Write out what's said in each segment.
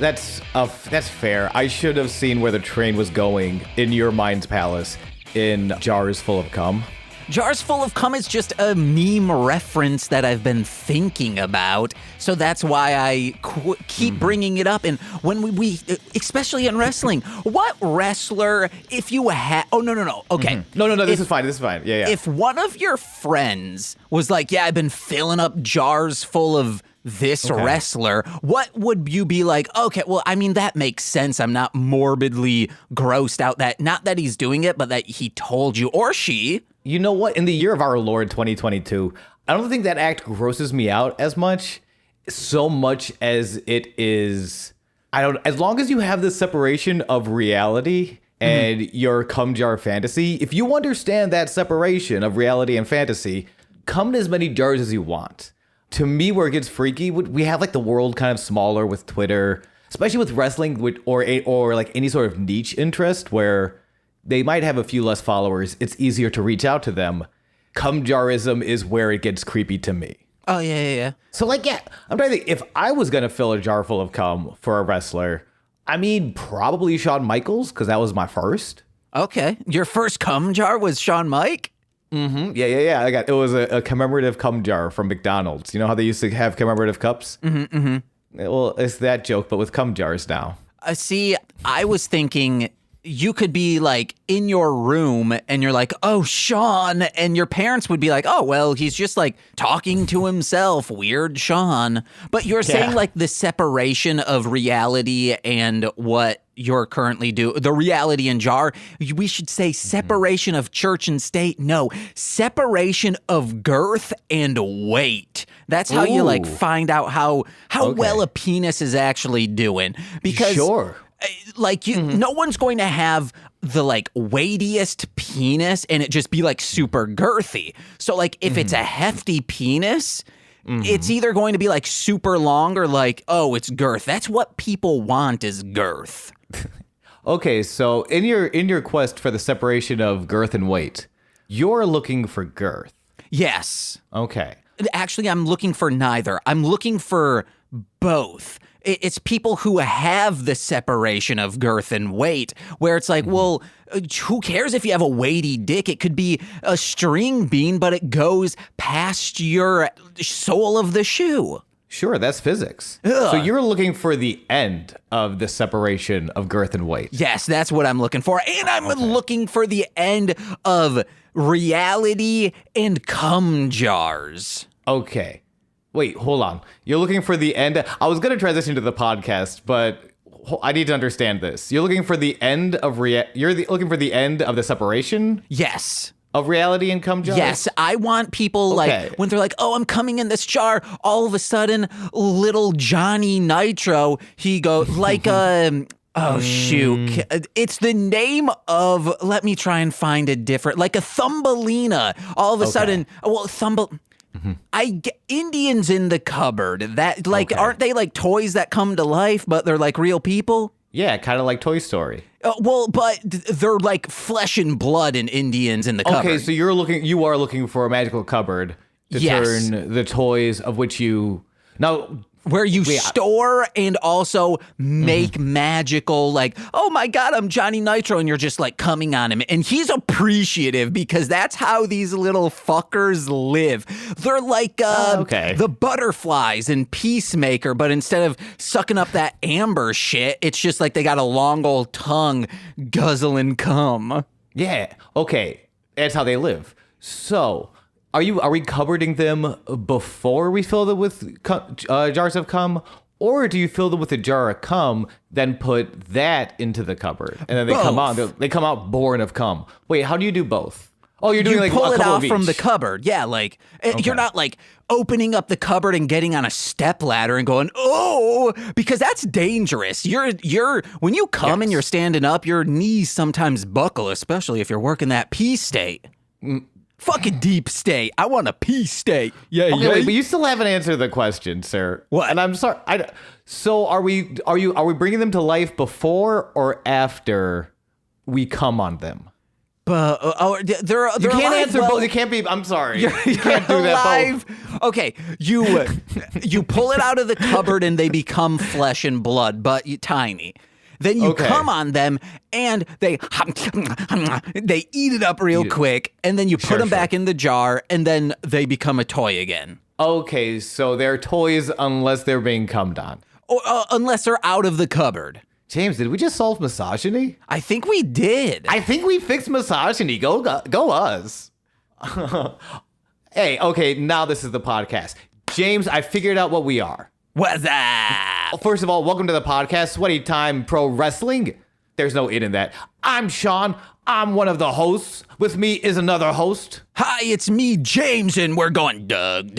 That's fair. I should have seen where the train was going in your mind's palace in Jars Full of Cum. Jars Full of Cum is just a meme reference that I've been thinking about, so that's why I keep bringing it up. And when we especially in wrestling, what wrestler, if you had... Oh, no. Okay. No, this is fine. Yeah. If one of your friends was like, yeah, I've been filling up jars full of this wrestler, what would you be like, okay, well, I mean, that makes sense. I'm not morbidly grossed out that, not that he's doing it, but that he told you, or she... You know what? In the year of our Lord 2022, I don't think that act grosses me out as much as it is. As long as you have this separation of reality and your cum jar fantasy, if you understand that separation of reality and fantasy, come in as many jars as you want. To me, where it gets freaky, we have like the world kind of smaller with Twitter, especially with wrestling or like any sort of niche interest where they might have a few less followers. It's easier to reach out to them. Cum jarism is where it gets creepy to me. Oh, yeah. So, I'm trying to think, if I was going to fill a jar full of cum for a wrestler, I mean, probably Shawn Michaels, because that was my first. Okay. Your first cum jar was Shawn Mike? Mm-hmm. Yeah. It was a commemorative cum jar from McDonald's. You know how they used to have commemorative cups? Mm-hmm. Well, it's that joke, but with cum jars now. See, I was thinking... You could be like in your room and you're like, oh, Sean. And your parents would be like, oh, well, he's just like talking to himself. Weird Sean. But you're saying like the separation of reality and what you're currently doing, the reality in jar. We should say separation of church and state. No, separation of girth and weight. That's how you like find out how well a penis is actually doing. Because like no one's going to have the like weightiest penis and it just be like super girthy. So like if it's a hefty penis, it's either going to be like super long or like, oh, it's girth. That's what people want is girth. Okay, so in your quest for the separation of girth and weight, you're looking for girth. Yes. Okay. Actually, I'm looking for neither. I'm looking for both. It's people who have the separation of girth and weight, where it's like, well, who cares if you have a weighty dick? It could be a string bean, but it goes past your sole of the shoe. Sure, that's physics. Ugh. So you're looking for the end of the separation of girth and weight. Yes, that's what I'm looking for. And I'm looking for the end of reality and cum jars. Okay. Wait, hold on. You're looking for the end. I was going to transition to the podcast, but I need to understand this. You're looking for the end of looking for the end of the separation? Yes. Of reality and cum jars? Yes, I want people like when they're like, "Oh, I'm coming in this jar." All of a sudden, little Johnny Nitro, he goes like oh shoot! It's the name of. Let me try and find a different, like a Thumbelina. All of a sudden, well, I get Indians in the cupboard. That like aren't they like toys that come to life, but they're like real people? Yeah, kind of like Toy Story. Well, but they're like flesh and blood in Indians in the cupboard. Okay, so you are looking for a magical cupboard to turn the toys of which you now. Where you store and also make magical, like, oh my God, I'm Johnny Nitro, and you're just like coming on him. And he's appreciative because that's how these little fuckers live. They're like the butterflies in Peacemaker, but instead of sucking up that amber shit, it's just like they got a long old tongue guzzling cum. Yeah, okay, that's how they live. So... Are we cupboarding them before we fill them with jars of cum, or do you fill them with a jar of cum, then put that into the cupboard, and then they come out born of cum? Wait, how do you do both? Oh, you're doing like pull a it couple out of each. From the cupboard. Yeah, like you're not like opening up the cupboard and getting on a step ladder and going, oh, because that's dangerous. You're when you come and you're standing up, your knees sometimes buckle, especially if you're working that pee state. Fucking deep state. I want a pee state. Yeah, okay, wait, but you still haven't answered the question, sir. What? And I'm sorry. So are we bringing them to life before or after we come on them? But they're You can't alive, answer well, both. You can't be. I'm sorry. You can't do that alive. both. Okay, you pull it out of the cupboard and they become flesh and blood, but tiny. Then you come on them and they eat it up real quick, and then you put them back in the jar, and then they become a toy again. Okay, so they're toys unless they're being cummed on. Or, unless they're out of the cupboard. James, did we just solve misogyny? I think we did. I think we fixed misogyny. Go us. Hey, okay, now this is the podcast. James, I figured out what we are. What's up? First of all, welcome to the podcast, Sweaty Time Pro Wrestling. There's no it in that. I'm Sean. I'm one of the hosts. With me is another host. Hi, it's me, James, and we're going Doug.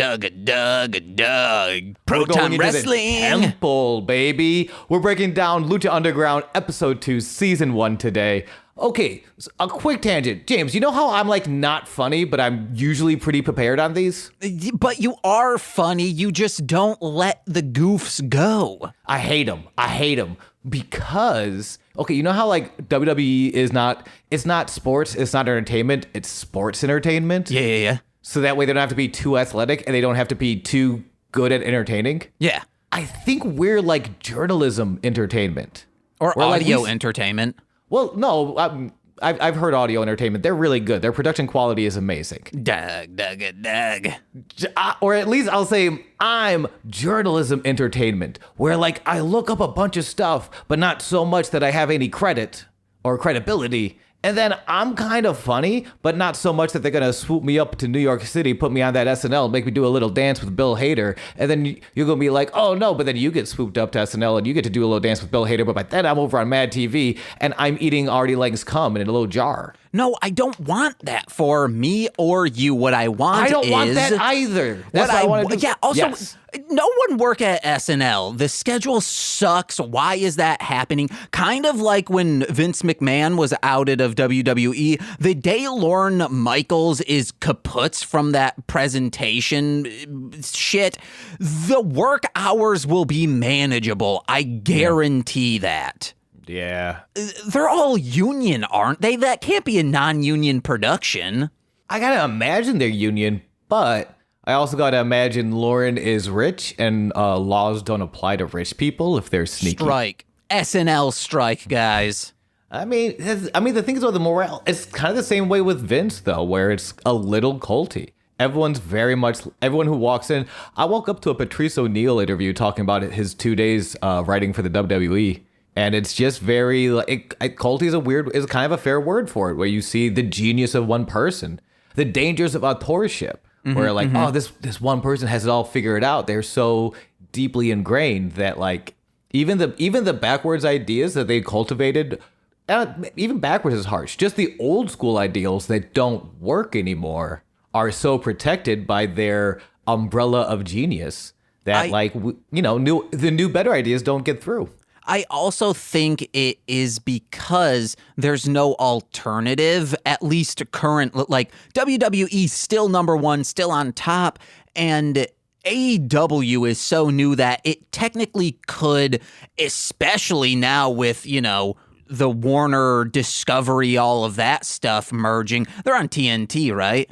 Proton Wrestling. Temple, baby. We're breaking down Lucha Underground Episode 2, Season 1 today. Okay, so a quick tangent. James, you know how I'm like not funny, but I'm usually pretty prepared on these? But you are funny. You just don't let the goofs go. I hate them because, okay, you know how like WWE is not, it's not sports, it's not entertainment, it's sports entertainment? Yeah. So that way they don't have to be too athletic and they don't have to be too good at entertaining? Yeah. I think we're like journalism entertainment. Or we're audio like entertainment. Well, no, I've heard audio entertainment. They're really good. Their production quality is amazing. Doug. Or at least I'll say I'm journalism entertainment, where like I look up a bunch of stuff, but not so much that I have any credit or credibility. And then I'm kind of funny, but not so much that they're going to swoop me up to New York City, put me on that SNL, make me do a little dance with Bill Hader. And then you're going to be like, oh, no, but then you get swooped up to SNL and you get to do a little dance with Bill Hader. But by then I'm over on Mad TV and I'm eating Artie Lang's cum in a little jar. No, I don't want that for me or you. What I want I don't want is that either. That's what I want to do. Yeah, also, Yes. no one work at SNL. The schedule sucks. Why is that happening? Kind of like when Vince McMahon was outed of WWE. The day Lorne Michaels is kaputs from that presentation shit, the work hours will be manageable. I guarantee that. Yeah. They're all union, aren't they? That can't be a non-union production. I got to imagine they're union, but I also got to imagine Lauren is rich and laws don't apply to rich people if they're sneaky. Strike. SNL strike, guys. I mean, the thing is with the morale, it's kind of the same way with Vince, though, where it's a little culty. Everyone who walks in. I woke up to a Patrice O'Neal interview talking about his 2 days writing for the WWE. And it's just very, culty is kind of a fair word for it, where you see the genius of one person, the dangers of authorship, where oh, this one person has it all figured out. They're so deeply ingrained that like even the backwards ideas that they cultivated, even backwards is harsh. Just the old school ideals that don't work anymore are so protected by their umbrella of genius that the new better ideas don't get through. I also think it is because there's no alternative, at least current, like WWE still number one, still on top, and AEW is so new that it technically could, especially now with, the Warner Discovery, all of that stuff merging. They're on TNT, right?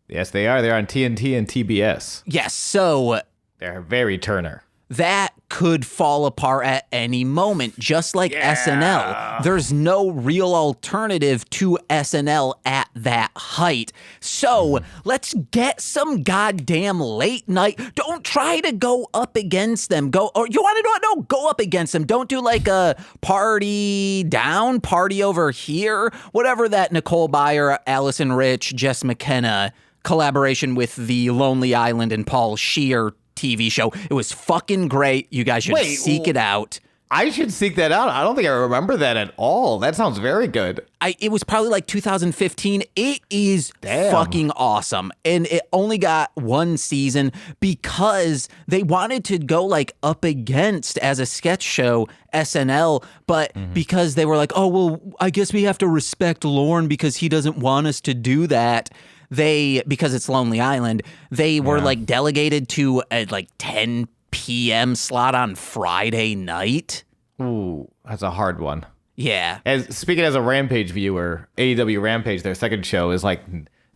Yes, they are. They're on TNT and TBS. Yes, so They're very Turner. That could fall apart at any moment, just like SNL. There's no real alternative to SNL at that height. So let's get some goddamn late night. Don't try to go up against them. Go up against them. Don't do like a party down, party over here. Whatever that Nicole Byer, Allison Rich, Jess McKenna collaboration with the Lonely Island and Paul Scheer TV show. It was fucking great. You guys should seek it out. I should seek that out. I don't think I remember that at all. That sounds very good. It was probably like 2015. It is fucking awesome. And it only got one season because they wanted to go like up against, as a sketch show, SNL. But because they were like, oh, well, I guess we have to respect Lorne because he doesn't want us to do that. Because it's Lonely Island, they were like delegated to a like 10 p.m. slot on Friday night. Ooh, that's a hard one. Yeah. Speaking as a Rampage viewer, AEW Rampage, their second show is like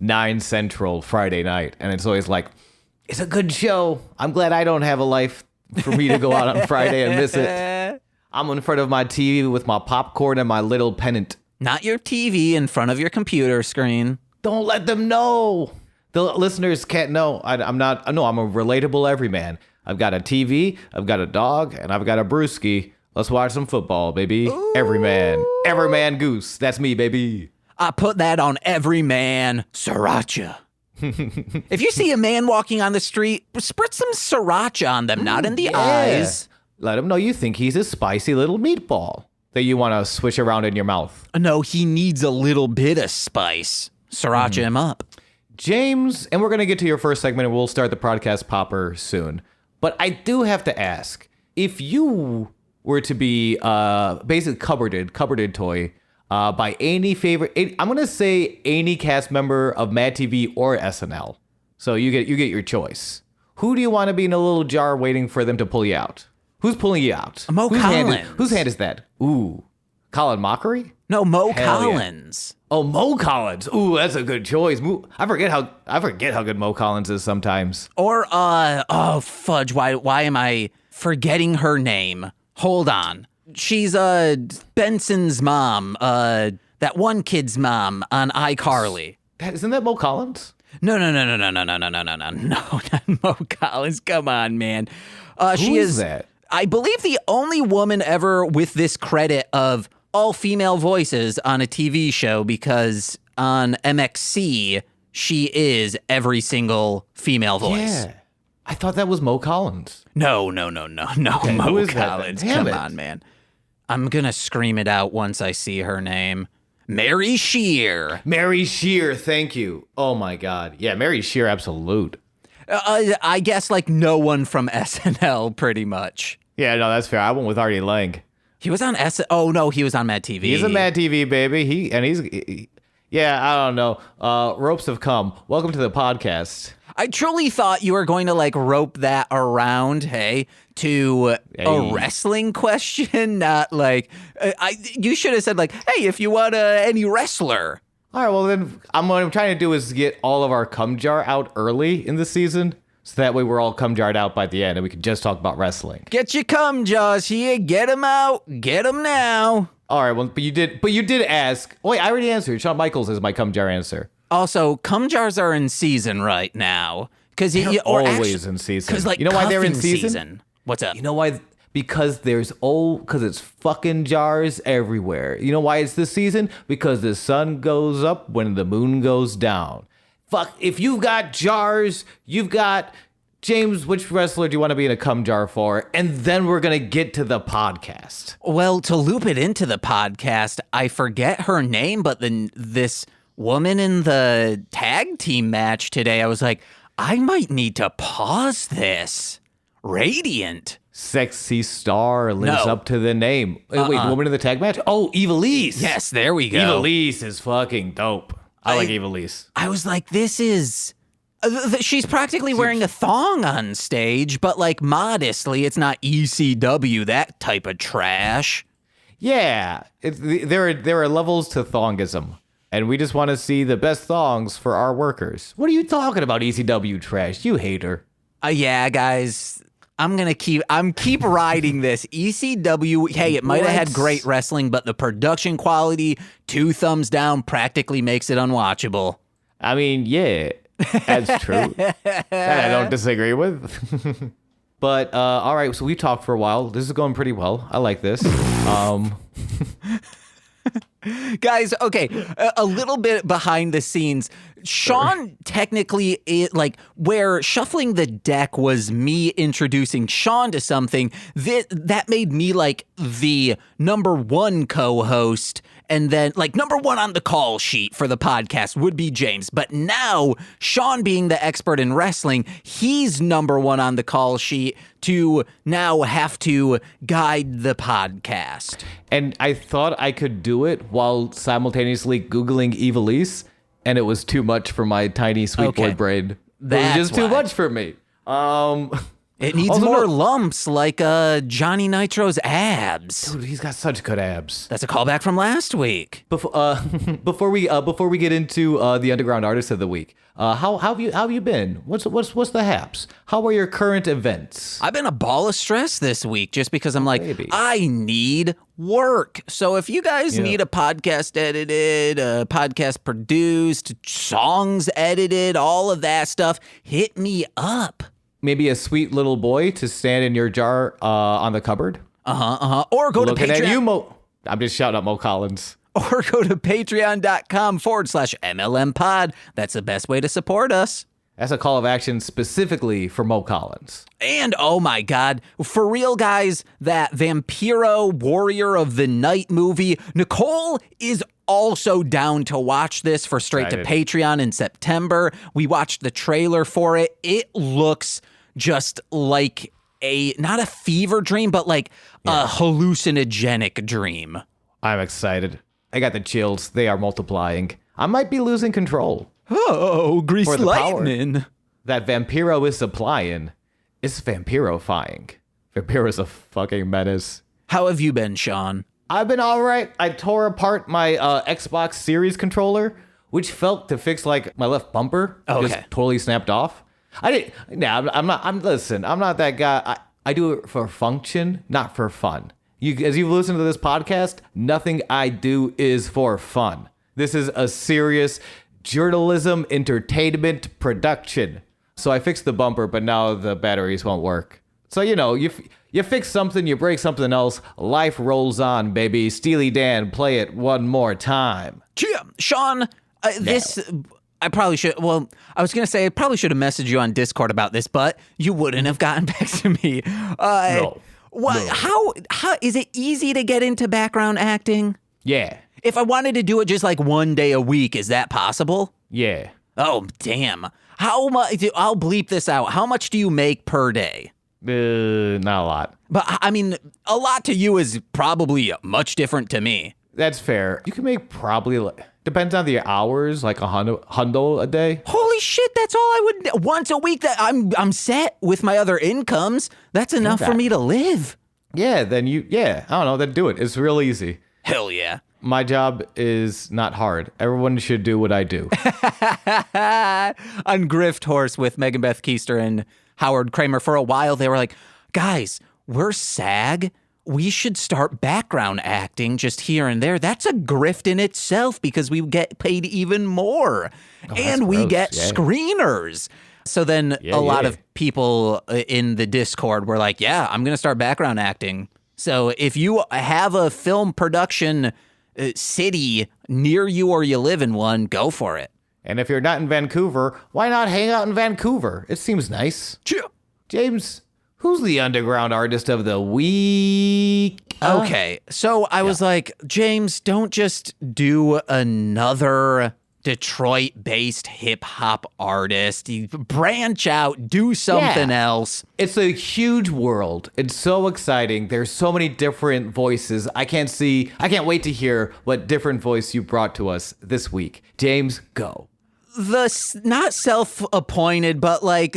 9 Central Friday night. And it's always like, it's a good show. I'm glad I don't have a life for me to go out on Friday and miss it. I'm in front of my TV with my popcorn and my little pennant. Not your TV in front of your computer screen. Don't let them know. The listeners can't know. I'm a relatable everyman. I've got a TV, I've got a dog, and I've got a brewski. Let's watch some football, baby. Ooh. Everyman Goose. That's me, baby. I put that on every man. Sriracha. If you see a man walking on the street, spritz some sriracha on them, not in the eyes. Let him know you think he's a spicy little meatball that you want to swish around in your mouth. No, he needs a little bit of spice. Sriracha him up. James, and we're going to get to your first segment and we'll start the podcast popper soon. But I do have to ask, if you were to be basically cupboarded toy by any I'm going to say any cast member of Mad TV or SNL. So you get your choice. Who do you want to be in a little jar waiting for them to pull you out? Who's pulling you out? McCollum. Whose hand is that? Ooh. Colin Mockery? No, McCollum. Yeah. Oh, McCollum. Ooh, that's a good choice. I forget how good McCollum is sometimes. Or fudge. Why am I forgetting her name? Hold on. She's Benson's mom. That one kid's mom on iCarly. Isn't that McCollum? No, not Mo Collins. Come on, man. She is that? I believe the only woman ever with this credit of all female voices on a TV show, because on MXC, she is every single female voice. Yeah. I thought that was Mo Collins. No. Okay, Mo Collins. Come on, man. I'm going to scream it out once I see her name. Mary Shear. Mary Shear, thank you. Oh, my God. Yeah, Mary Shear, absolute. I guess like no one from SNL, pretty much. Yeah, no, that's fair. I went with Artie Lang. He was on Oh, no, he was on Mad TV. He's on Mad TV, baby. Yeah, I don't know. Ropes have come. Welcome to the podcast. I truly thought you were going to like rope that around, to a wrestling question, not like you should have said like, hey, if you want any wrestler. All right, well then, what I'm trying to do is get all of our cum jar out early in the season, so that way we're all cum jarred out by the end, and we can just talk about wrestling. Get your cum jars here, get them out, get them now. All right, well, but you did ask. Wait, I already answered. Shawn Michaels is my cum jar answer. Also, cum jars are in season right now because always in season. Because like, you know why they're in season? What's up? You know why? Because it's fucking jars everywhere. You know why it's this season? Because the sun goes up when the moon goes down. Fuck, if you've got jars, you've got James, which wrestler do you want to be in a cum jar for? And then we're going to get to the podcast. Well, to loop it into the podcast, I forget her name, but this woman in the tag team match today, I was like, I might need to pause this. Radiant. Sexy star lives up to the name. Wait, woman in the tag match? Oh, Evilise. Yes, there we go. Evilise is fucking dope. I like Evilise. I was like, this is... she's practically wearing a thong on stage, but like modestly. It's not ECW, that type of trash. Yeah, there are levels to thongism, and we just want to see the best thongs for our workers. What are you talking about, ECW trash? You hater. Yeah, guys... I'm keep riding this. ECW, hey, it might have had great wrestling, but the production quality, 2 thumbs down, practically makes it unwatchable. I mean, yeah, that's true. That I don't disagree with. But, all right, so we've talked for a while. This is going pretty well. I like this. Guys, okay, a little bit behind the scenes. Sean technically, where shuffling the deck was me introducing Sean to something, that made me like the number 1 co-host, and then like number 1 on the call sheet for the podcast would be James. But now, Sean being the expert in wrestling, he's number 1 on the call sheet to now have to guide the podcast. And I thought I could do it while simultaneously Googling Evilise, and it was too much for my tiny sweet boy brain. It was just too much for me. It needs Also, more no- lumps like Johnny Nitro's abs. Dude, he's got such good abs. That's a callback from last week. Before we get into the underground artist of the week, how have you been? What's the haps? How are your current events? I've been a ball of stress this week just because I'm like, baby. I need work. So if you guys need a podcast edited, a podcast produced, songs edited, all of that stuff, hit me up. Maybe a sweet little boy to stand in your jar on the cupboard. Or go Looking to Patreon. at you, Mo. I'm just shouting out Mo Collins. Or go to patreon.com/MLM pod. That's the best way to support us. That's a call of action specifically for Mo Collins. And oh my God, for real, guys, that Vampiro Warrior of the Night movie, Nicole is also down to watch this for straight to Patreon in September. We watched the trailer for it. It looks just like not a fever dream, but like a hallucinogenic dream. I'm excited. I got the chills. They are multiplying. I might be losing control. Oh, grease For the lightning. That Vampiro is supplying is vampirifying. Vampiro's a fucking menace. How have you been, Sean? I've been all right. I tore apart my Xbox Series controller, which felt to fix like my left bumper. Okay. Just totally snapped off. I didn't. Nah, I'm not. Listen, I'm not that guy. I do it for function, not for fun. As you've listened to this podcast, nothing I do is for fun. This is a serious journalism, entertainment production. So I fixed the bumper, but now the batteries won't work. So, you fix something, you break something else, life rolls on, baby. Steely Dan, play it one more time. Sean, I probably should, I was going to say I probably should have messaged you on Discord about this, but you wouldn't have gotten back to me. No. How is it easy to get into background acting? Yeah. If I wanted to do it just like one day a week, is that possible? Yeah. Oh, damn. How much? I'll bleep this out. How much do you make per day? Not a lot. But I mean, a lot to you is probably much different to me. That's fair. You can make probably, depends on the hours, like $100 a day. Holy shit, that's all I would once a week. That I'm set with my other incomes. That's enough for me to live. Yeah, then I don't know, then do it. It's real easy. Hell yeah. My job is not hard. Everyone should do what I do. On Grift Horse with Megan Beth Keister and Howard Kramer, for a while they were like, guys, we're SAG. We should start background acting just here and there. That's a grift in itself because we get paid even more. And we get screeners. So then a lot of people in the Discord were like, yeah, I'm going to start background acting. So if you have a film production city near you or you live in one, go for it. And if you're not in Vancouver, why not hang out in Vancouver? It seems nice. James, who's the underground artist of the week? Okay, so I was like, James, don't just do another Detroit-based hip-hop artist. You branch out, do something else. It's a huge world. It's so exciting. There's so many different voices. I can't wait to hear what different voice you brought to us this week. James, go. Not self-appointed, but like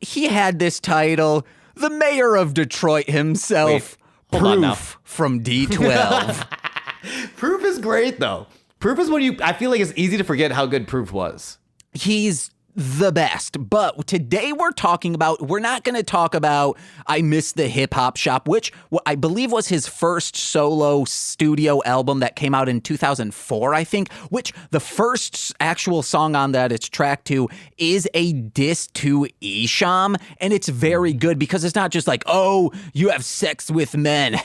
he had this title, the mayor of Detroit himself, Wait, hold on now. Proof from D12. Proof is great, though. Proof is I feel like it's easy to forget how good Proof was. He's the best. But today we're not going to talk about I Miss the Hip Hop Shop, which I believe was his first solo studio album that came out in 2004, I think, which the first actual song on that it's track 2 is a diss to Esham. And it's very good because it's not just like, oh, you have sex with men.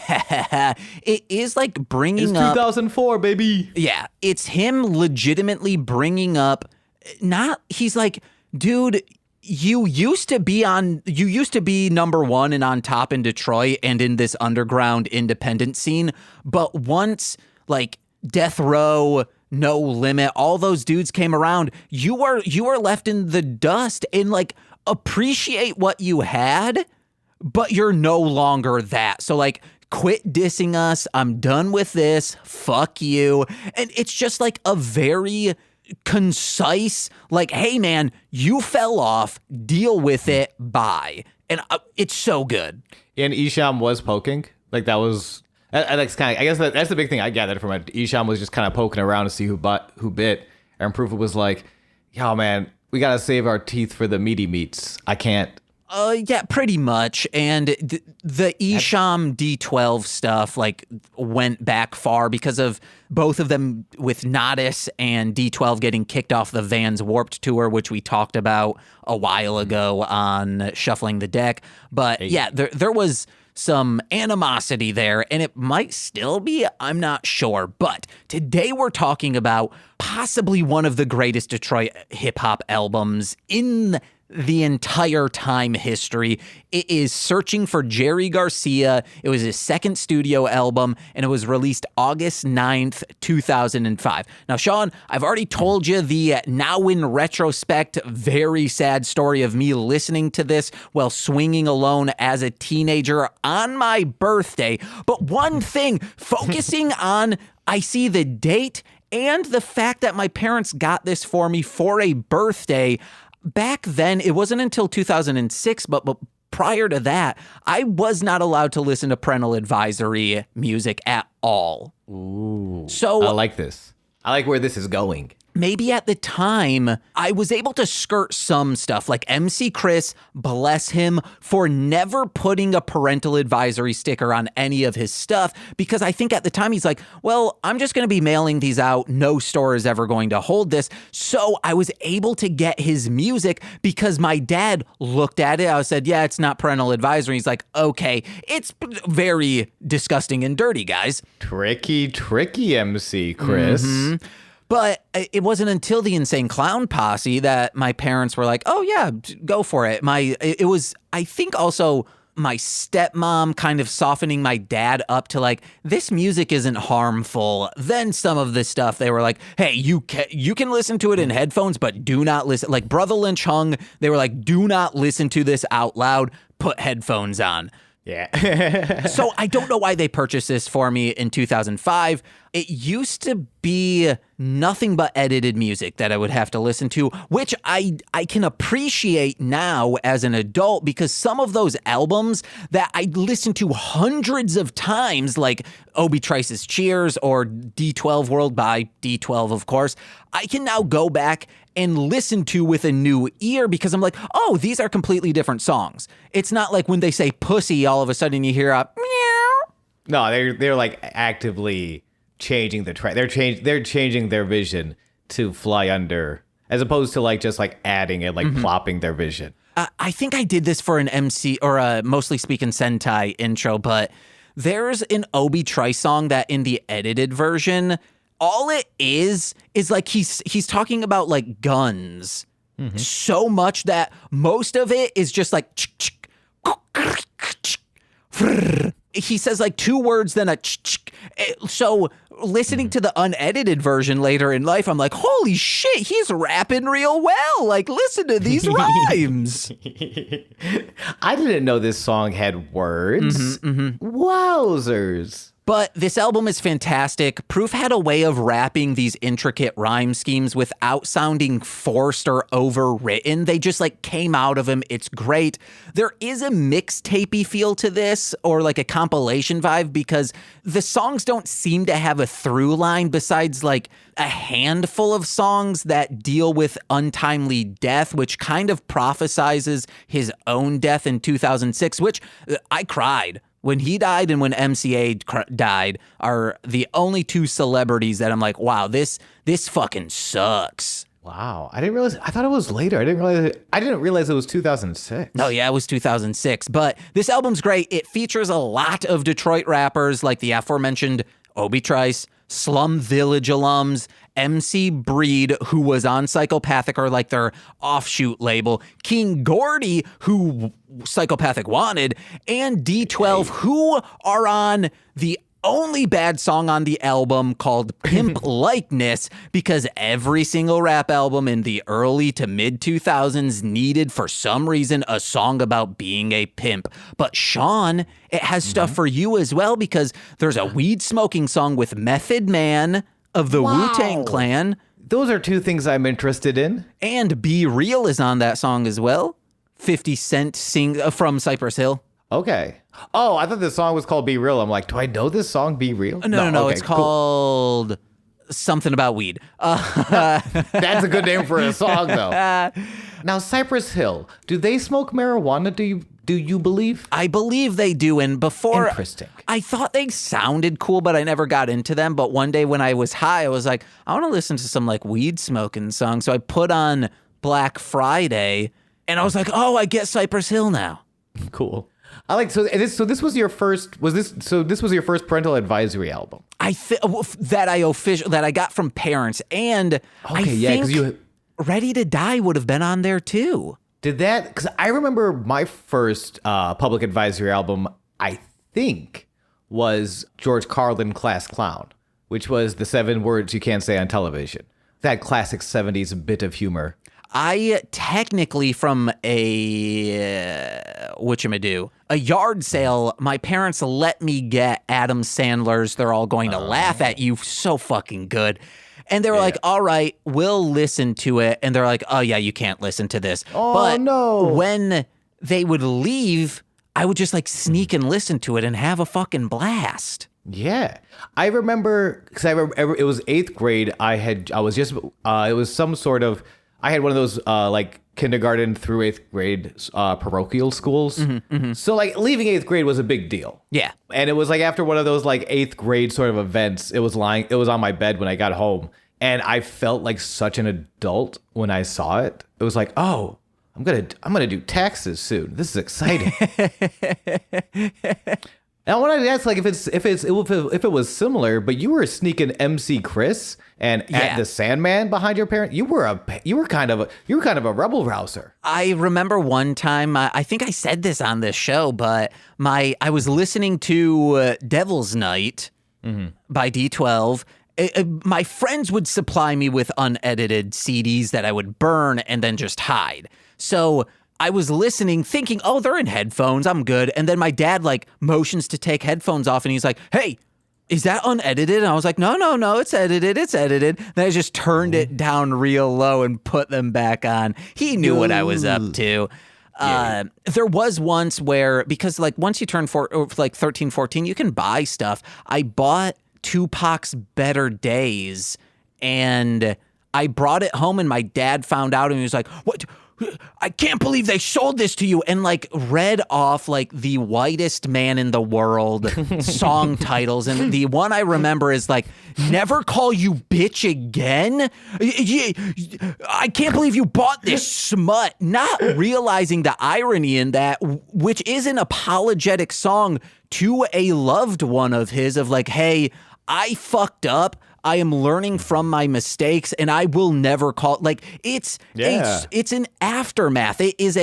It is like bringing up... It's 2004, baby. Yeah, it's him legitimately bringing up... he's like, dude, you used to be number one and on top in Detroit and in this underground independent scene. But once like Death Row, No Limit, all those dudes came around, you are left in the dust and like appreciate what you had, but you're no longer that. So like, quit dissing us. I'm done with this. Fuck you. And it's just like a very concise, like, hey man, you fell off, deal with it, bye. And it's so good. And Isham was poking. Like that was that's kind of, I guess that's the big thing I gathered from it. Isham was just kind of poking around to see who bit. And Proof was like, yo, man, we got to save our teeth for the meaty meats. I can't. Yeah, pretty much. And the Isham D12 stuff like went back far because of both of them with Nodis and D12 getting kicked off the Vans Warped tour, which we talked about a while ago on Shuffling the Deck. But yeah, there was some animosity there, and it might still be, I'm not sure. But today we're talking about possibly one of the greatest Detroit hip-hop albums in the entire time history. It is Searching for Jerry Garcia. It was his second studio album, and it was released August 9th, 2005. Now, Sean, I've already told you the now in retrospect, very sad story of me listening to this while swinging alone as a teenager on my birthday. But one thing, focusing on, I see the date and the fact that my parents got this for me for a birthday. Back then, it wasn't until 2006, but prior to that, I was not allowed to listen to parental advisory music at all. Ooh. So I like this. I like where this is going. Maybe at the time, I was able to skirt some stuff, like MC Chris, bless him, for never putting a parental advisory sticker on any of his stuff, because I think at the time he's like, well, I'm just going to be mailing these out. No store is ever going to hold this. So I was able to get his music because my dad looked at it. I said, yeah, it's not parental advisory. He's like, okay, it's very disgusting and dirty, guys. Tricky MC Chris. Mm-hmm. But it wasn't until the Insane Clown Posse that my parents were like, oh, yeah, go for it. It was, I think, also my stepmom kind of softening my dad up to like, this music isn't harmful. Then some of this stuff, they were like, hey, you can listen to it in headphones, but do not listen. Like Brother Lynch Hung, they were like, do not listen to this out loud. Put headphones on. Yeah. So I don't know why they purchased this for me in 2005. It used to be nothing but edited music that I would have to listen to, which I can appreciate now as an adult, because some of those albums that I listened to hundreds of times, like Obi Trice's Cheers or D12 World by D12, of course, I can now go back and listen to with a new ear because I'm like, oh, these are completely different songs. It's not like when they say pussy, all of a sudden you hear a meow. No, they're like actively changing the track. They're changing their vision to fly under, as opposed to like just like adding it, like plopping their vision. I think I did this for an MC or a Mostly Speaking Sentai intro, but there's an Obi Trice song that in the edited version, all it is like he's talking about like guns so much that most of it is just like he says like two words, then a so listening to the unedited version later in life, I'm like, holy shit, he's rapping real well. Like, listen to these rhymes. I didn't know this song had words. Wowzers. But this album is fantastic. Proof had a way of rapping these intricate rhyme schemes without sounding forced or overwritten. They just like came out of him. It's great. There is a mixtapey feel to this, or like a compilation vibe, because the songs don't seem to have a through line besides like a handful of songs that deal with untimely death, which kind of prophesizes his own death in 2006, which I cried. When he died and when MCA died are the only two celebrities that I'm like, wow, this fucking sucks. Wow. I didn't realize. I thought it was later. I didn't realize it was 2006. No, yeah, it was 2006. But this album's great. It features a lot of Detroit rappers like the aforementioned Obi Trice, Slum Village alums, MC Breed, who was on Psychopathic or like their offshoot label, King Gordy, who Psychopathic wanted, and D12, who are on the only bad song on the album called Pimp Likeness, because every single rap album in the early to mid 2000s needed for some reason a song about being a pimp. But Sean, it has stuff for you as well, because there's a weed smoking song with Method Man of the Wu-Tang Clan. Those are two things I'm interested in. And Be Real is on that song as well. 50 Cent from Cypress Hill. Okay. Oh, I thought this song was called Be Real. I'm like, do I know this song, Be Real? No. Okay, It's cool. called something about weed. That's a good name for a song, though. Now, Cypress Hill, do they smoke marijuana? Do you believe? I believe they do. And before, Interesting. I thought they sounded cool, but I never got into them. But one day when I was high, I was like, I want to listen to some like weed smoking songs. So I put on Black Friday, and I was like, oh, I get Cypress Hill now. Cool. I like this was your first this was your first parental advisory album. That I got from parents, and I think Ready to Die would have been on there too. Did that? Because I remember my first public advisory album, I think, was George Carlin Class Clown, which was the 7 words you can't say on television. That classic 70s bit of humor. I technically, from a yard sale, my parents let me get Adam Sandler's They're All Going to Laugh at You. So fucking good. And they were like, all right, we'll listen to it. And they're like, oh, yeah, you can't listen to this. Oh, but no. When they would leave, I would just like sneak and listen to it and have a fucking blast. Yeah. I remember, because it was 8th grade. I had one of those like kindergarten through 8th grade parochial schools. So like leaving 8th grade was a big deal. Yeah. And it was like after one of those like 8th grade sort of events, it was on my bed when I got home. And I felt like such an adult when I saw it. It was like, oh, I'm gonna do taxes soon. This is exciting. Now, I want to ask, like, if it was similar, but you were sneaking MC Chris and at the Sandman behind your parent, you were kind of a rebel rouser. I remember one time, I think I said this on this show, but I was listening to Devil's Night by D12. My friends would supply me with unedited CDs that I would burn and then just hide. So I was listening thinking, oh, they're in headphones, I'm good. And then my dad like motions to take headphones off and he's like, hey, is that unedited? And I was like, no, it's edited. Then I just turned it down real low and put them back on. He knew what I was up to. There was once where, because like once you turn 13, 14, you can buy stuff. I bought Tupac's Better Days and I brought it home and my dad found out and he was like, what? I can't believe they sold this to you, and like read off like the whitest man in the world song titles. And the one I remember is like, never call you bitch again. I can't believe you bought this smut, not realizing the irony in that, which is an apologetic song to a loved one of his of like, hey, I fucked up. I am learning from my mistakes, and I will never call it's an aftermath. It is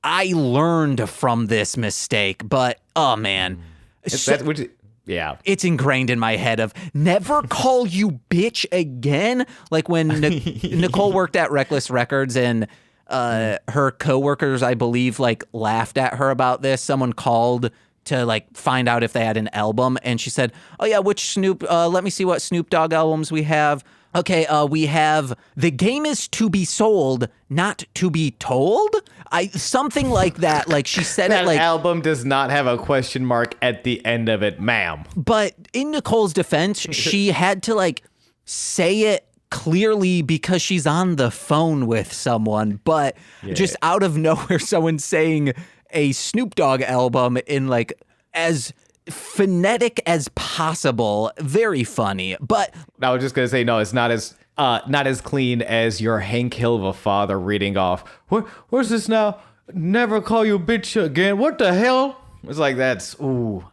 I learned from this mistake, but oh man, it's ingrained in my head of never call you bitch again. Like when Nicole worked at Reckless Records and her coworkers, I believe, like laughed at her about this. Someone called to like find out if they had an album, and she said, oh yeah, which let me see what Snoop Dogg albums we have. Okay, we have The Game Is to Be Sold, Not to Be Told. Something like that. Like she said that it like album does not have a question mark at the end of it, ma'am. But in Nicole's defense, she had to like say it clearly because she's on the phone with someone, but just out of nowhere, someone saying a Snoop Dogg album in like as phonetic as possible. Very funny. But I was just gonna say, no, it's not as clean as your Hank Hill of a father reading off. Where's this now? Never call you bitch again. What the hell? It's like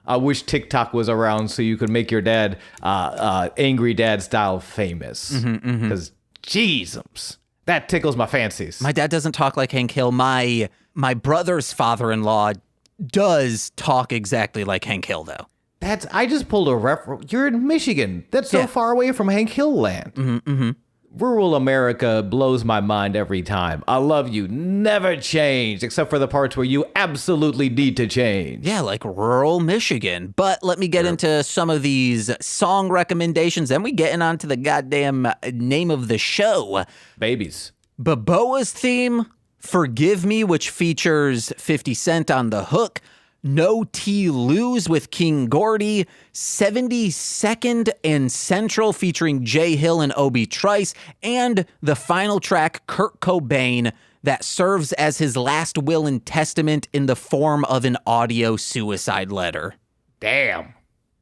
I wish TikTok was around so you could make your dad angry dad style famous. Because jeezums, that tickles my fancies. My dad doesn't talk like Hank Hill. My brother's father-in-law does talk exactly like Hank Hill, though. I just pulled a reference. You're in Michigan. That's so far away from Hank Hill land. Rural America blows my mind every time. I love you. Never change, except for the parts where you absolutely need to change. Yeah, like rural Michigan. But let me get into some of these song recommendations. Then we getting on to the goddamn name of the show. Babies. Baboa's theme, Forgive Me, which features 50 Cent on the hook, No T Lose with King Gordy, 72nd and Central featuring Jay Hill and Obi Trice, and the final track, Kurt Cobain, that serves as his last will and testament in the form of an audio suicide letter. Damn.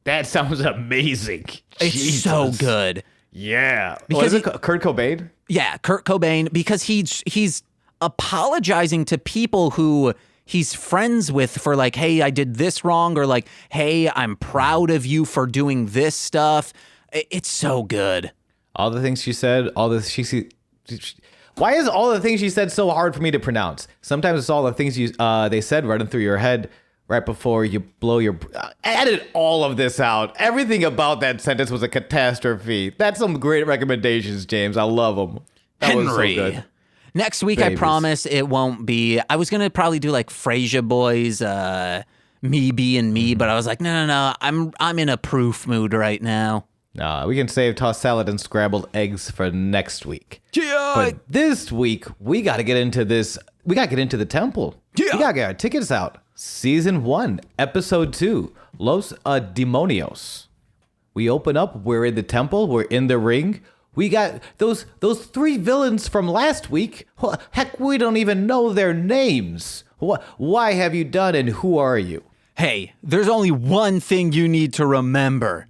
That sounds amazing. It's Jesus. so good. Yeah. Because Was it Kurt Cobain? Yeah, Kurt Cobain, because he's apologizing to people who he's friends with for like, hey, I did this wrong, or like, hey, I'm proud of you for doing this stuff. It's so good. All the things she said, why is all the things she said so hard for me to pronounce? Sometimes it's all the things they said running through your head right before you blow your... edit all of this out. Everything about that sentence was a catastrophe. That's some great recommendations, James. I love them. That was so good. Next week, Babies. I promise it won't be... I was going to probably do like Frasier Boys, Me Being Me, but I was like, no. I'm in a proof mood right now. We can save tossed salad and scrambled eggs for next week. Yeah. But this week, we got to get into this. We got to get into the temple. Yeah. We got to get our tickets out. Season 1, Episode 2, Los Demonios. We open up. We're in the temple. We're in the ring. We got those 3 villains from last week. Heck, we don't even know their names. Why have you done and who are you? Hey, there's only one thing you need to remember.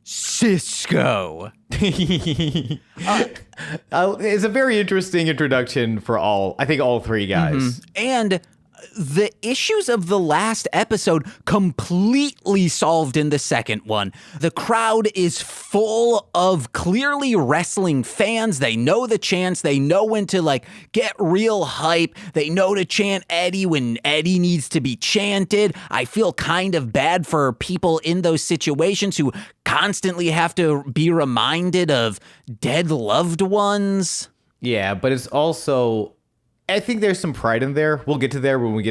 Cisco. It's a very interesting introduction for all 3 guys. And the issues of the last episode completely solved in the second one. The crowd is full of clearly wrestling fans. They know the chants. They know when to like get real hype. They know to chant Eddie when Eddie needs to be chanted. I feel kind of bad for people in those situations who constantly have to be reminded of dead loved ones. Yeah, but it's also... I think there's some pride in there. We'll get to there when we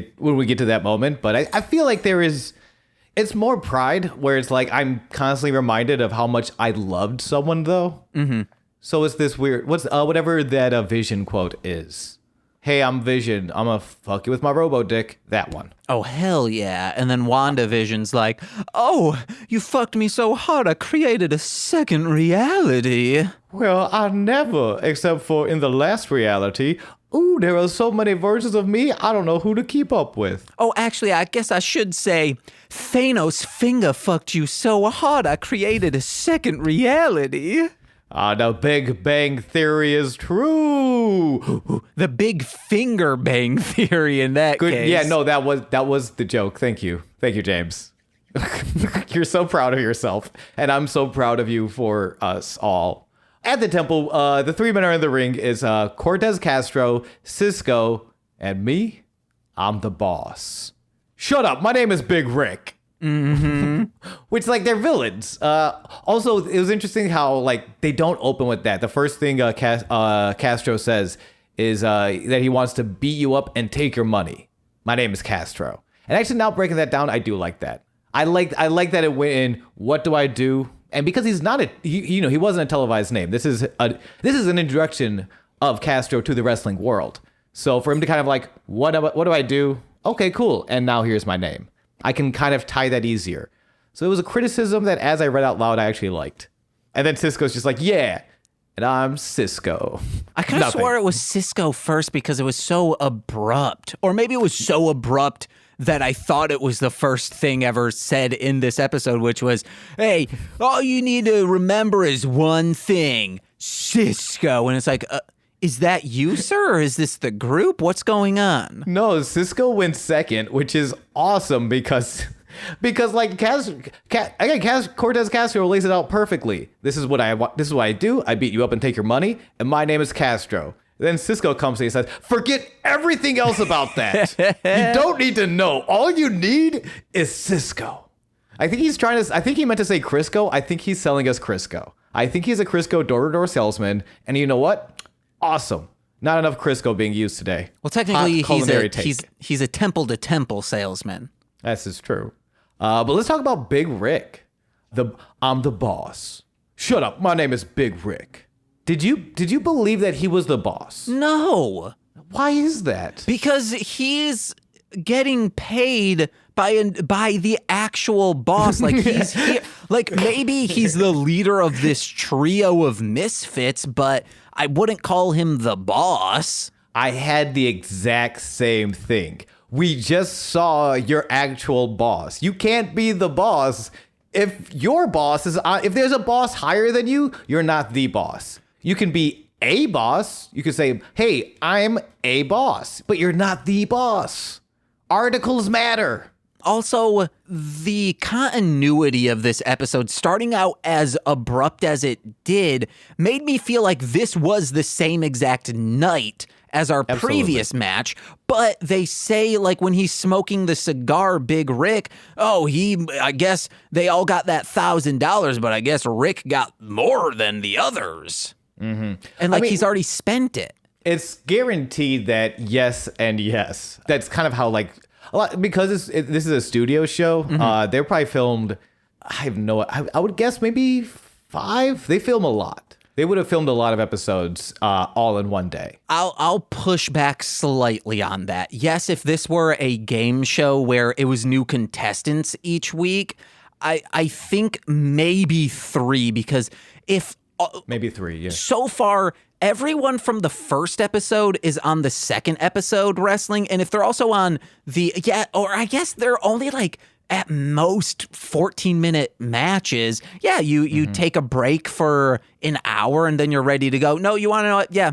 get to that moment. But I feel like it's more pride where it's like I'm constantly reminded of how much I loved someone though. Mm-hmm. So it's this weird, whatever that Vision quote is. Hey, I'm Vision. I'm gonna fuck you with my robo dick. That one. Oh, hell yeah. And then WandaVision's like, oh, you fucked me so hard I created a second reality. Well, I never, except for in the last reality. Ooh, there are so many versions of me, I don't know who to keep up with. Oh, actually, I guess I should say, Thanos finger fucked you so hard I created a second reality. The Big Bang Theory is true. The Big Finger Bang Theory in that case. Yeah, no, that was the joke. Thank you, James. You're so proud of yourself, and I'm so proud of you for us all. At the temple, the 3 men are in the ring is Cortez Castro, Cisco, and me. I'm the boss. Shut up. My name is Big Rick. Mm-hmm. Which, like, they're villains. Also, it was interesting how, like, they don't open with that. The first thing Castro says is that he wants to beat you up and take your money. My name is Castro. And actually, now breaking that down, I do like that. I like that it went in, what do I do? And because he's not he wasn't a televised name. This is an introduction of Castro to the wrestling world. So for him to kind of like, what do I do? Okay, cool. And now here's my name. I can kind of tie that easier. So it was a criticism that as I read out loud, I actually liked. And then Cisco's just like, yeah, and I'm Cisco. I could have swore it was Cisco first because it was so abrupt. Or maybe it was so abrupt that I thought it was the first thing ever said in this episode, which was, hey, all you need to remember is one thing, Cisco. And it's like, is that you, sir, or is this the group? What's going on? No, Cisco went second, which is awesome because like Cortez Castro lays it out perfectly. This is what I do. I beat you up and take your money, and my name is Castro. Then Cisco comes and he says, forget everything else about that. You don't need to know. All you need is Cisco. I think he meant to say Crisco. I think he's selling us Crisco. I think he's a Crisco door-to-door salesman. And you know what? Awesome. Not enough Crisco being used today. Well, technically, he's a temple-to-temple salesman. This is true. But let's talk about Big Rick. I'm the boss. Shut up. My name is Big Rick. Did you believe that he was the boss? No. Why is that? Because he's getting paid by the actual boss. Like like maybe he's the leader of this trio of misfits, but I wouldn't call him the boss. I had the exact same thing. We just saw your actual boss. You can't be the boss if your boss is if there's a boss higher than you, you're not the boss. You can be a boss. You can say, "Hey, I'm a boss," but you're not the boss. Articles matter. Also, the continuity of this episode, starting out as abrupt as it did, made me feel like this was the same exact night as our previous match. But they say, like, when he's smoking the cigar, Big Rick, I guess they all got that $1,000, but I guess Rick got more than the others. Mm-hmm. And he's already spent it. It's guaranteed that yes and yes. That's kind of how, like, a lot, because this is a studio show. Mm-hmm. They're probably filmed. I would guess maybe 5. They film a lot. They would have filmed a lot of episodes all in one day. I'll push back slightly on that. Yes, if this were a game show where it was new contestants each week, I think maybe 3, because if maybe 3. Yeah. So far, everyone from the first episode is on the second episode wrestling. And if they're also on or I guess they're only like at most 14-minute matches. Yeah, you take a break for an hour and then you're ready to go. No, you want to know what? Yeah,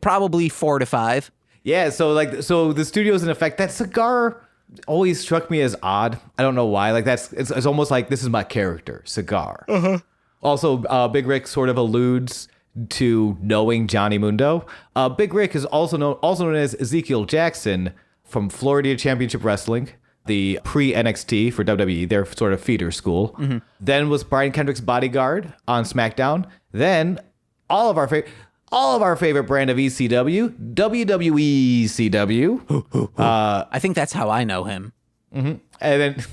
probably 4 to 5. Yeah, so the studio's in effect. That cigar always struck me as odd. I don't know why. Like it's almost like this is my character, cigar. Uh-huh. Also, Big Rick sort of alludes to knowing Johnny Mundo. Big Rick is also known as Ezekiel Jackson from Florida Championship Wrestling, the pre-NXT for WWE, their sort of feeder school. Mm-hmm. Then was Brian Kendrick's bodyguard on SmackDown. Then all of our favorite brand of ECW, WWE ECW. I think that's how I know him. Mm-hmm. And then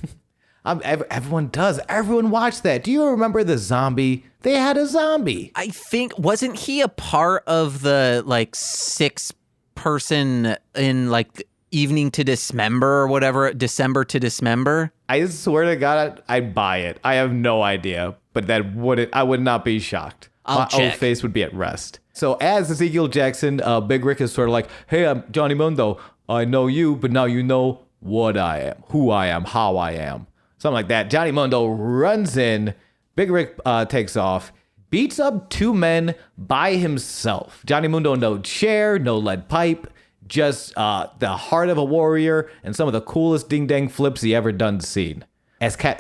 everyone does. Everyone watched that. Do you remember the zombie? They had a zombie. I think, wasn't he a part of the 6-person in the evening to Dismember or whatever, December to Dismember? I swear to God, I'd buy it. I have no idea, but I would not be shocked. My old face would be at rest. So as Ezekiel Jackson, Big Rick is sort of like, "Hey, I'm Johnny Mundo. I know you, but now you know what I am, who I am, how I am." Something like that. Johnny Mundo runs in. Big Rick takes off, beats up 2 men by himself. Johnny Mundo, no chair, no lead pipe, just the heart of a warrior and some of the coolest ding-dang flips he ever done seen.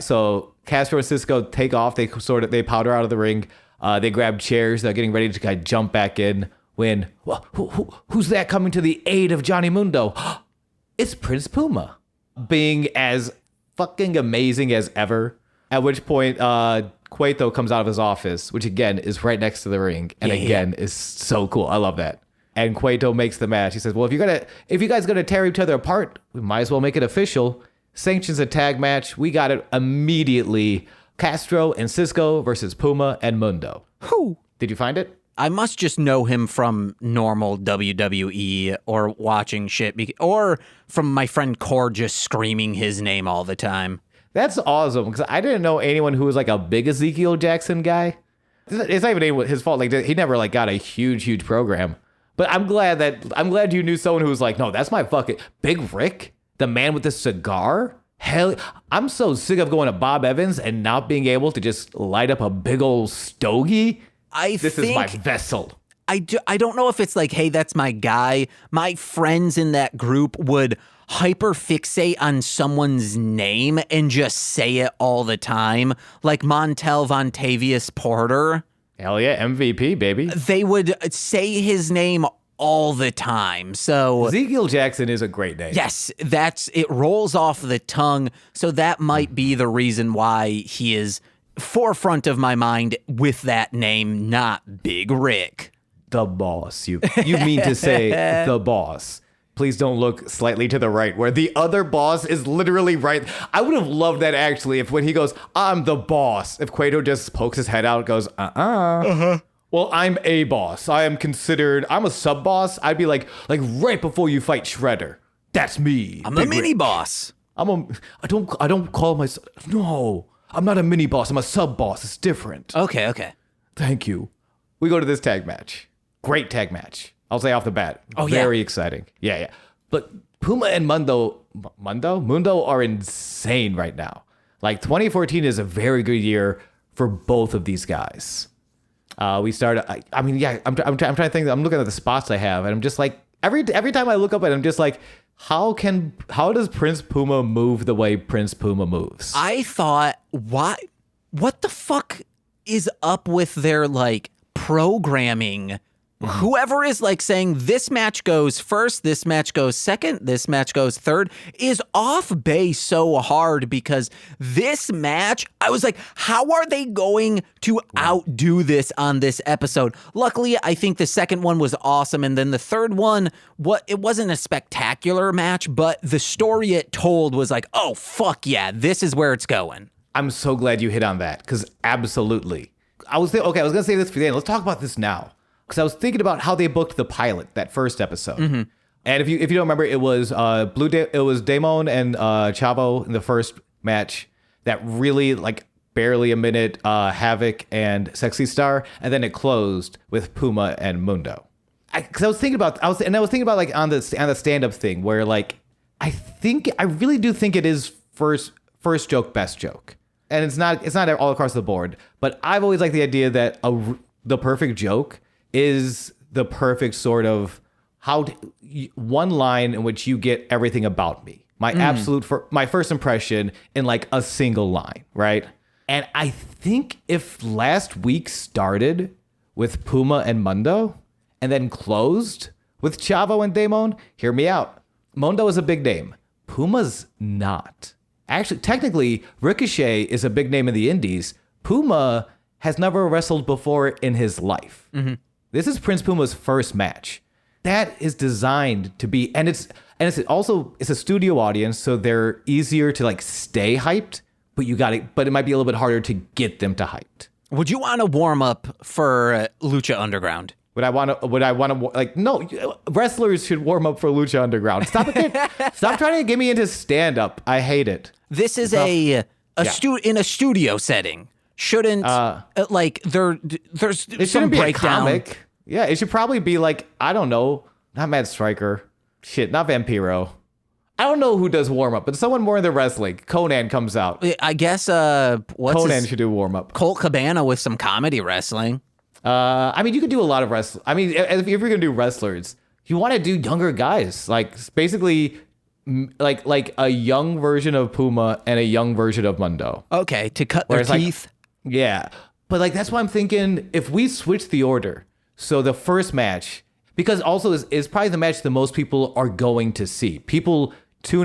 So Castro and Cisco take off. They powder out of the ring. They grab chairs. They're getting ready to kind of jump back in when, well, who's that coming to the aid of Johnny Mundo? It's Prince Puma, being as fucking amazing as ever. At which point, Cueto comes out of his office, which again is right next to the ring, and is so cool. I love that. And Cueto makes the match. He says, "Well, if you guys gonna tear each other apart, we might as well make it official. Sanctions a tag match. We got it immediately. Castro and Cisco versus Puma and Mundo." Who? Did you find it? I must just know him from normal WWE or watching shit, or from my friend Core just screaming his name all the time. That's awesome, because I didn't know anyone who was like a big Ezekiel Jackson guy. It's not even his fault. Like, he never got a huge program. But I'm glad you knew someone who was like, "No, that's my fucking Big Rick, the man with the cigar." Hell, I'm so sick of going to Bob Evans and not being able to just light up a big old stogie. This is my vessel. I don't know if it's like, hey, that's my guy. My friends in that group would hyperfixate on someone's name and just say it all the time, like Montel Vontavious Porter. Hell yeah, MVP, baby. They would say his name all the time. So Ezekiel Jackson is a great name. Yes, it rolls off the tongue. So that might be the reason why he is forefront of my mind with that name, not Big Rick. The boss. You mean to say the boss. Please don't look slightly to the right where the other boss is literally right. I would have loved that actually if when he goes, "I'm the boss," if Cueto just pokes his head out and goes, Well, I'm a boss. I'm a sub boss. I'd be like right before you fight Shredder. That's me. I'm a mini boss. I don't call myself, no, I'm not a mini boss. I'm a sub boss. It's different. Okay. Thank you. We go to this tag match. Great tag match. I'll say off the bat. Very exciting. Yeah. But Puma and Mundo are insane right now. Like 2014 is a very good year for both of these guys. We started. I'm trying to think. I'm looking at the spots I have, and I'm just like every time I look up at it, I'm just like, how does Prince Puma move the way Prince Puma moves? I thought, what the fuck is up with their like programming? Whoever is like saying this match goes first, this match goes second, this match goes third is off base so hard, because this match, I was like, how are they going to outdo this on this episode? Luckily, I think the second one was awesome. And then the third one, it wasn't a spectacular match, but the story it told was like, oh, fuck yeah, this is where it's going. I'm so glad you hit on that, because absolutely. I was going to say this for the end. Let's talk about this now. Because I was thinking about how they booked the pilot, that first episode. Mm-hmm. And if you don't remember, it was Damon and Chavo in the first match that really, like, barely a minute, Havoc and Sexy Star, and then it closed with Puma and Mundo. Because I was thinking about like on the stand-up thing where, like, I really do think it is first joke, best joke. And it's not all across the board, but I've always liked the idea that the perfect joke is the perfect sort of one line in which you get everything about me. My first impression in like a single line, right? And I think if last week started with Puma and Mundo and then closed with Chavo and Damon, hear me out. Mundo is a big name. Puma's not. Actually, technically, Ricochet is a big name in the indies. Puma has never wrestled before in his life. Mm-hmm. This is Prince Puma's first match. That is designed to be, and it's a studio audience, so they're easier to like stay hyped, but it might be a little bit harder to get them to hyped. Would you want to warm up for Lucha Underground? Would I want to like, no, wrestlers should warm up for Lucha Underground. Stop trying to get me into stand up. I hate it. This is in a studio setting. Shouldn't like there's it some shouldn't be breakdown. A comic. Yeah, it should probably be like, I don't know, not Mad Striker, not Vampiro. I don't know who does warm up, but someone more in the wrestling. Conan comes out. I guess Conan should do warm up. Colt Cabana with some comedy wrestling. I mean, you could do a lot of wrestling. I mean, if you're gonna do wrestlers, you want to do younger guys, like basically. Like a young version of Puma and a young version of Mundo. Okay, to cut their teeth. Yeah. But like that's why I'm thinking if we switch the order, so the first match, because also is probably the match that most people are going to see. People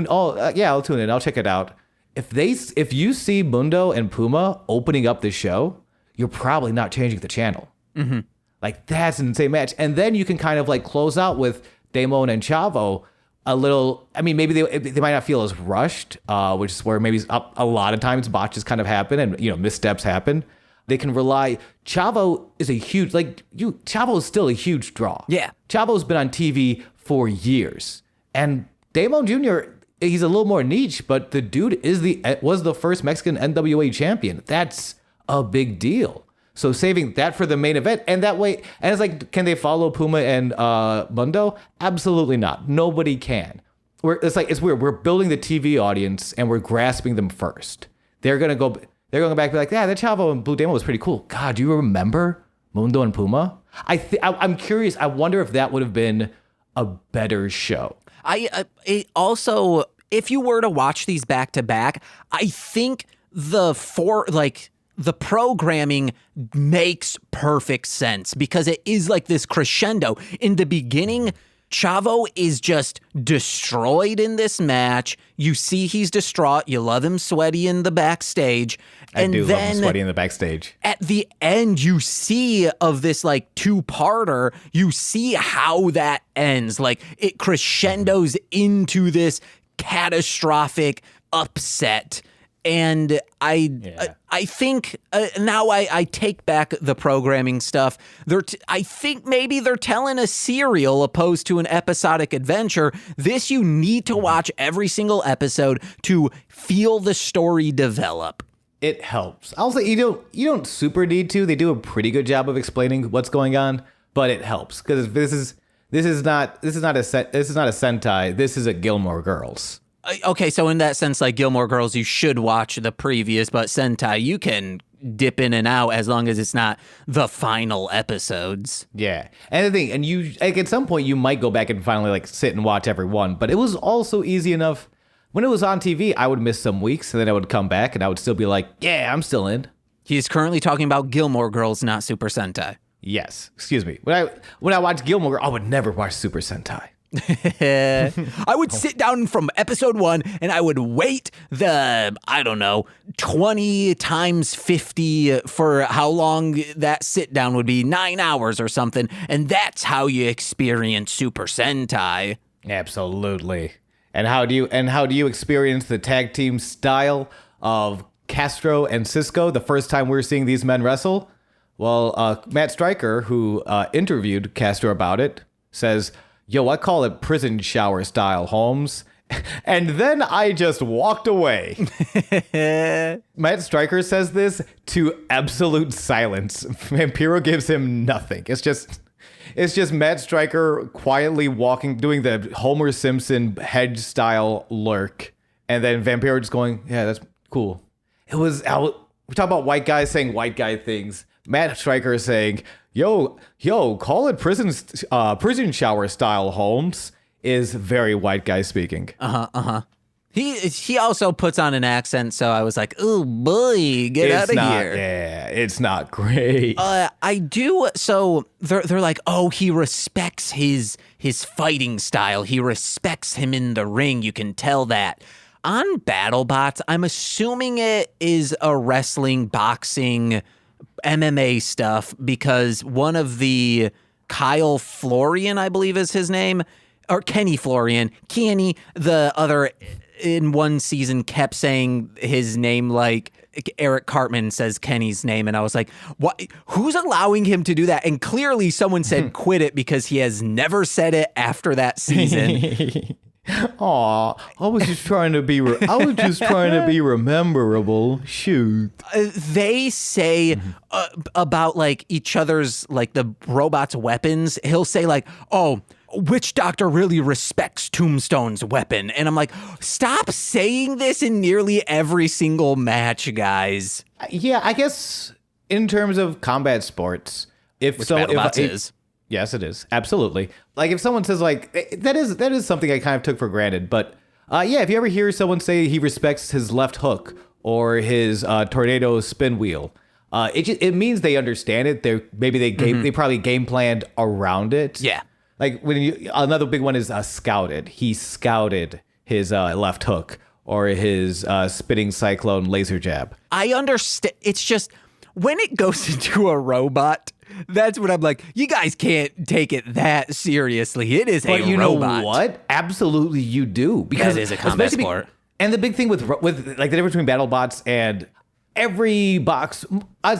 I'll tune in. I'll check it out. If you see Mundo and Puma opening up the show, you're probably not changing the channel. Mm-hmm. Like that's an insane match. And then you can kind of like close out with Damon and Chavo a little. I mean, maybe they might not feel as rushed, which is where maybe a lot of times botches kind of happen and missteps happen. They can rely. Chavo is a huge Chavo is still a huge draw. Yeah, Chavo's been on TV for years, and Damon Jr. He's a little more niche, but the dude was the first Mexican NWA champion. That's a big deal. So saving that for the main event, and that way, and it's like, can they follow Puma and Mundo? Absolutely not. Nobody can. It's weird. We're building the TV audience, and we're grasping them first. They're going back and be like, yeah, that Chavo and Blue Demon was pretty cool. God, do you remember Mundo and Puma? I'm curious. I wonder if that would have been a better show. Also, if you were to watch these back to back, I think the programming makes perfect sense because it is like this crescendo. In the beginning, Chavo is just destroyed in this match. You see he's distraught. You love him sweaty in the backstage. I do love him sweaty in the backstage. At the end, you see of this like two-parter, you see how that ends. Like it crescendos into this catastrophic upset. And I think now I take back the programming stuff. I think maybe they're telling a serial opposed to an episodic adventure. This you need to watch every single episode to feel the story develop. It helps. I'll say you don't super need to. They do a pretty good job of explaining what's going on, but it helps because this is not a Sentai. This is a Gilmore Girls. Okay, so in that sense, like Gilmore Girls, you should watch the previous, but Sentai, you can dip in and out as long as it's not the final episodes. Yeah. And the thing, and you, like, at some point you might go back and finally like sit and watch every one, but it was also easy enough. When it was on TV, I would miss some weeks and then I would come back and I would still be like, yeah, I'm still in. He's currently talking about Gilmore Girls, not Super Sentai. Yes. Excuse me. When I watched Gilmore Girls, I would never watch Super Sentai. I would sit down from episode 1 and I would wait 20 times 50 for how long that sit down would be, 9 hours or something. And that's how you experience Super Sentai. Absolutely. And how do you experience the tag team style of Castro and Cisco the first time we were seeing these men wrestle? Well, Matt Stryker, who interviewed Castro about it, says, yo, I call it prison shower style, Holmes. And then I just walked away. Matt Stryker says this to absolute silence. Vampiro gives him nothing. It's just Matt Stryker quietly doing the Homer Simpson hedge style lurk. And then Vampiro just going, yeah, that's cool. We talk about white guys saying white guy things. Matt Stryker is saying, yo, call it prison shower style, Holmes, is very white guy speaking. He also puts on an accent, so I was like, oh boy, get out of here. Yeah, it's not great. I do. So they're like, oh, he respects his fighting style. He respects him in the ring. You can tell that. On BattleBots, I'm assuming it is a wrestling, boxing, MMA stuff because one of the Kyle Florian, I believe is his name, or Kenny Florian, Kenny, the other in one season kept saying his name like Eric Cartman says Kenny's name. And I was like, what? Who's allowing him to do that? And clearly someone said quit it because he has never said it after that season. Aw, I was just trying to be rememberable. Shoot. They say about like each other's, like the robot's weapons. He'll say like, oh, which doctor really respects Tombstone's weapon? And I'm like, stop saying this in nearly every single match, guys. Yeah, I guess in terms of combat sports, BattleBots is. Yes, it is. Absolutely. Like if someone says like that is something I kind of took for granted. But yeah, if you ever hear someone say he respects his left hook or his tornado spin wheel, it means they understand it. They probably game planned around it. Yeah. Like another big one is scouted. He scouted his left hook or his spinning cyclone laser jab. I understand. It's just when it goes into a robot, that's what I'm like, you guys can't take it that seriously. It is a robot. But you know what? Absolutely you do. Because it is a combat sport. And the big thing with like the difference between BattleBots and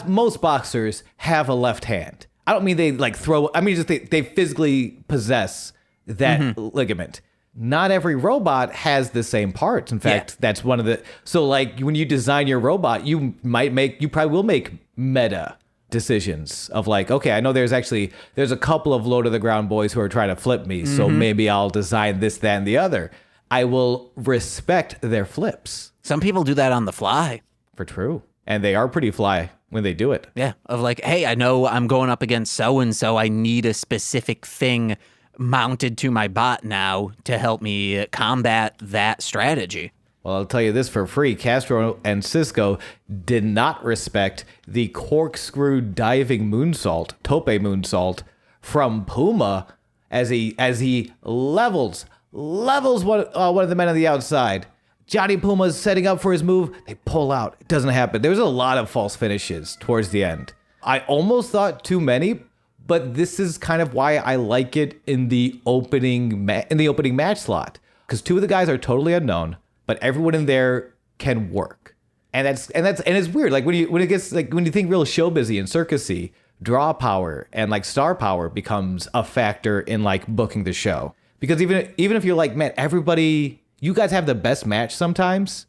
most boxers have a left hand. I don't mean they like throw, I mean just they physically possess that ligament. Not every robot has the same parts. In fact, that's one of the, so like when you design your robot, you probably will make meta decisions of like, okay, I know there's a couple of low to the ground boys who are trying to flip me, so maybe I'll design this, that, and the other. I will respect their flips. Some people do that on the fly. For true. And they are pretty fly when they do it. Yeah, of like, hey, I know I'm going up against so-and-so. I need a specific thing mounted to my bot now to help me combat that strategy. Well, I'll tell you this for free. Castro and Cisco did not respect the corkscrew diving moonsault, tope moonsault, from Puma as he levels one of the men on the outside. Johnny Puma's setting up for his move. They pull out. It doesn't happen. There's a lot of false finishes towards the end. I almost thought too many, but this is kind of why I like it in the opening match slot, because two of the guys are totally unknown. But everyone in there can work. And it's weird. Like when you think real show busy and circusy, draw power and like star power becomes a factor in like booking the show. Because even if you're like, man, everybody, you guys have the best match sometimes,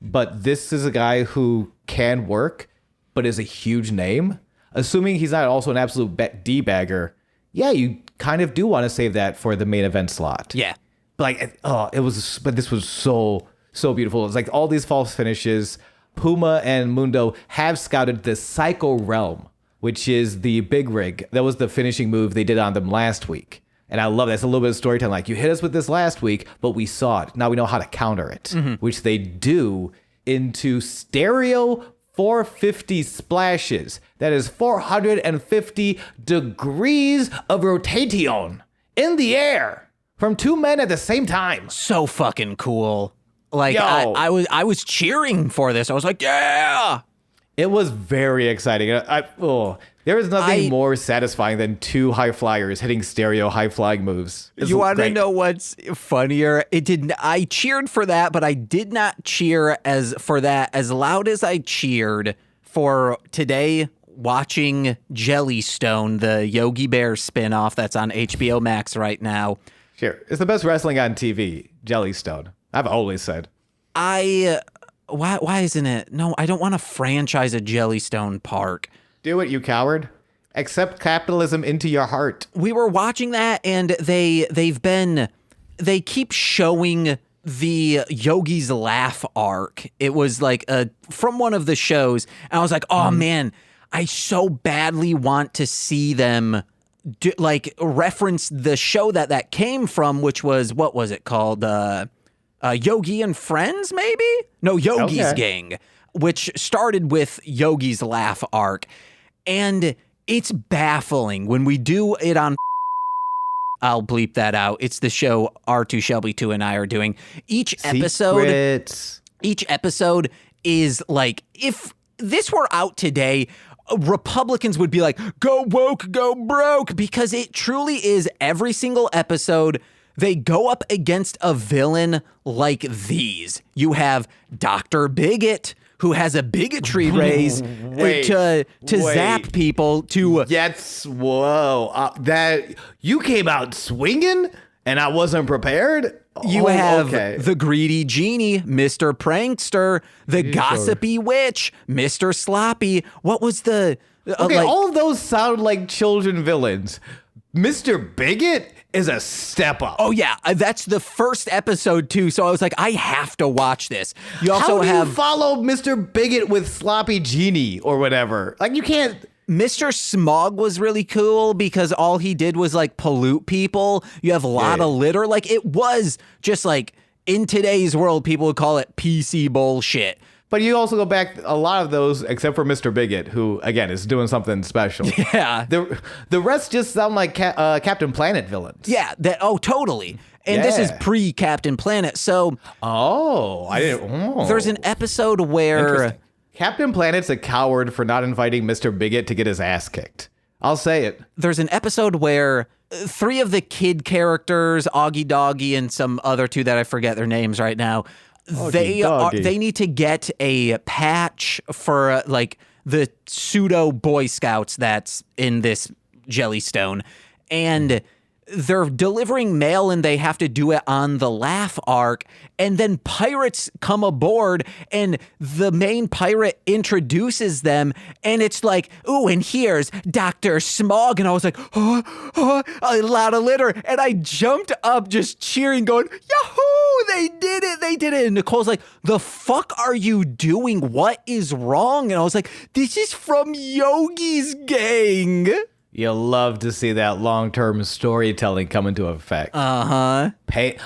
but this is a guy who can work, but is a huge name. Assuming he's not also an absolute D-bagger, yeah, you kind of do want to save that for the main event slot. Yeah. But this was so beautiful. It's like all these false finishes. Puma and Mundo have scouted the Psycho Realm, which is the big rig. That was the finishing move they did on them last week. And I love that. It's a little bit of storytelling. Like, you hit us with this last week, but we saw it. Now we know how to counter it, which they do into stereo 450 splashes. That is 450 degrees of rotation in the air from two men at the same time. So fucking cool. Like, Yo. I was cheering for this. I was like, yeah. It was very exciting. There is nothing more satisfying than two high flyers hitting stereo high flying moves. You want to know what's funnier? I cheered for that, but I did not cheer for that as loud as I cheered for today watching Jellystone, the Yogi Bear spinoff that's on HBO Max right now. Sure. It's the best wrestling on TV, Jellystone. I've always said. Why isn't it? No, I don't want to franchise a Jellystone park. Do it, you coward. Accept capitalism into your heart. We were watching that, and they keep showing the Yogi's Laugh arc. It was like from one of the shows, and I was like, oh man, I so badly want to see them reference the show that came from, which was, what was it called? Yogi and Friends, maybe? No, Yogi's Gang, which started with Yogi's Laugh arc. And it's baffling when we do it on I'll bleep that out. It's the show R2 Shelby 2 and I are doing. Each episode is like, if this were out today, Republicans would be like, go woke, go broke, because it truly is every single episode. They go up against a villain like these. You have Dr. Bigot, who has a bigotry raise to zap people to... Yes, whoa. That you came out swinging and I wasn't prepared? You have the greedy genie, Mr. Prankster, the gossipy witch, Mr. Sloppy. What was the... all of those sound like children villains. Mr. Bigot is a step up. Oh, yeah. That's the first episode, too. So I was like, I have to watch this. You also you follow Mr. Bigot with Sloppy Genie or whatever? Like, you can't... Mr. Smog was really cool because all he did was, like, pollute people. You have a lot of litter. Like, it was just, like, in today's world, people would call it PC bullshit. But you also go back a lot of those, except for Mr. Bigot, who, again, is doing something special. Yeah. The rest just sound like Captain Planet villains. Yeah. Totally. And this is pre-Captain Planet. So... There's an episode where... Captain Planet's a coward for not inviting Mr. Bigot to get his ass kicked. I'll say it. There's an episode where 3 of the kid characters, Augie Doggy and some other 2 that I forget their names right now, they need to get a patch for like the pseudo Boy Scouts that's in this Jellystone, and they're delivering mail and they have to do it on the Laugh arc, and then pirates come aboard and the main pirate introduces them, and it's like, ooh, and here's Dr. Smog, and I was like, a lot of litter, and I jumped up just cheering, going, yahoo, they did it, and Nicole's like, the fuck are you doing? What is wrong? And I was like, this is from Yogi's Gang. You love to see that long-term storytelling come into effect. Uh-huh.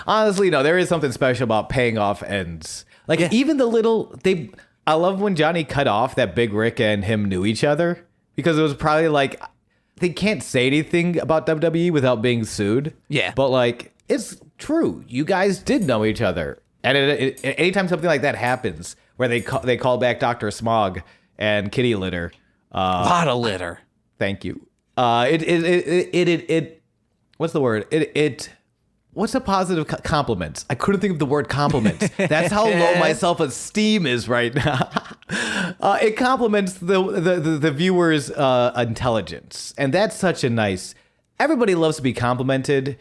Honestly, no, there is something special about paying off ends. Like, even the little... I love when Johnny cut off that Big Rick and him knew each other, because it was probably like, they can't say anything about WWE without being sued. Yeah. But, like, it's true. You guys did know each other. And anytime something like that happens, where they call back Dr. Smog and Kitty Litter. A lot of litter. Thank you. What's the word? What's a positive compliment? I couldn't think of the word compliment. That's how low my self-esteem is right now. It complements the viewer's intelligence, and that's such a nice. Everybody loves to be complimented,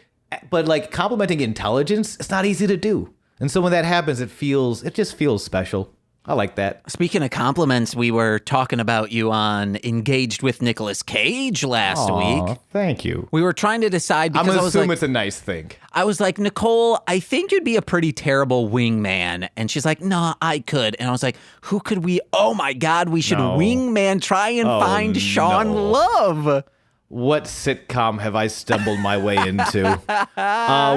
but like complimenting intelligence, it's not easy to do. And so when that happens, it just feels special. I like that. Speaking of compliments, we were talking about you on Engaged with Nicolas Cage last week. Thank you. We were trying to decide because I'm I was assuming like, it's a nice thing. I was like, Nicole, I think you'd be a pretty terrible wingman. And she's like, nah, I could. And I was like, who could we? Oh my God, we should wingman try and find Sean Love. What sitcom have I stumbled my way into?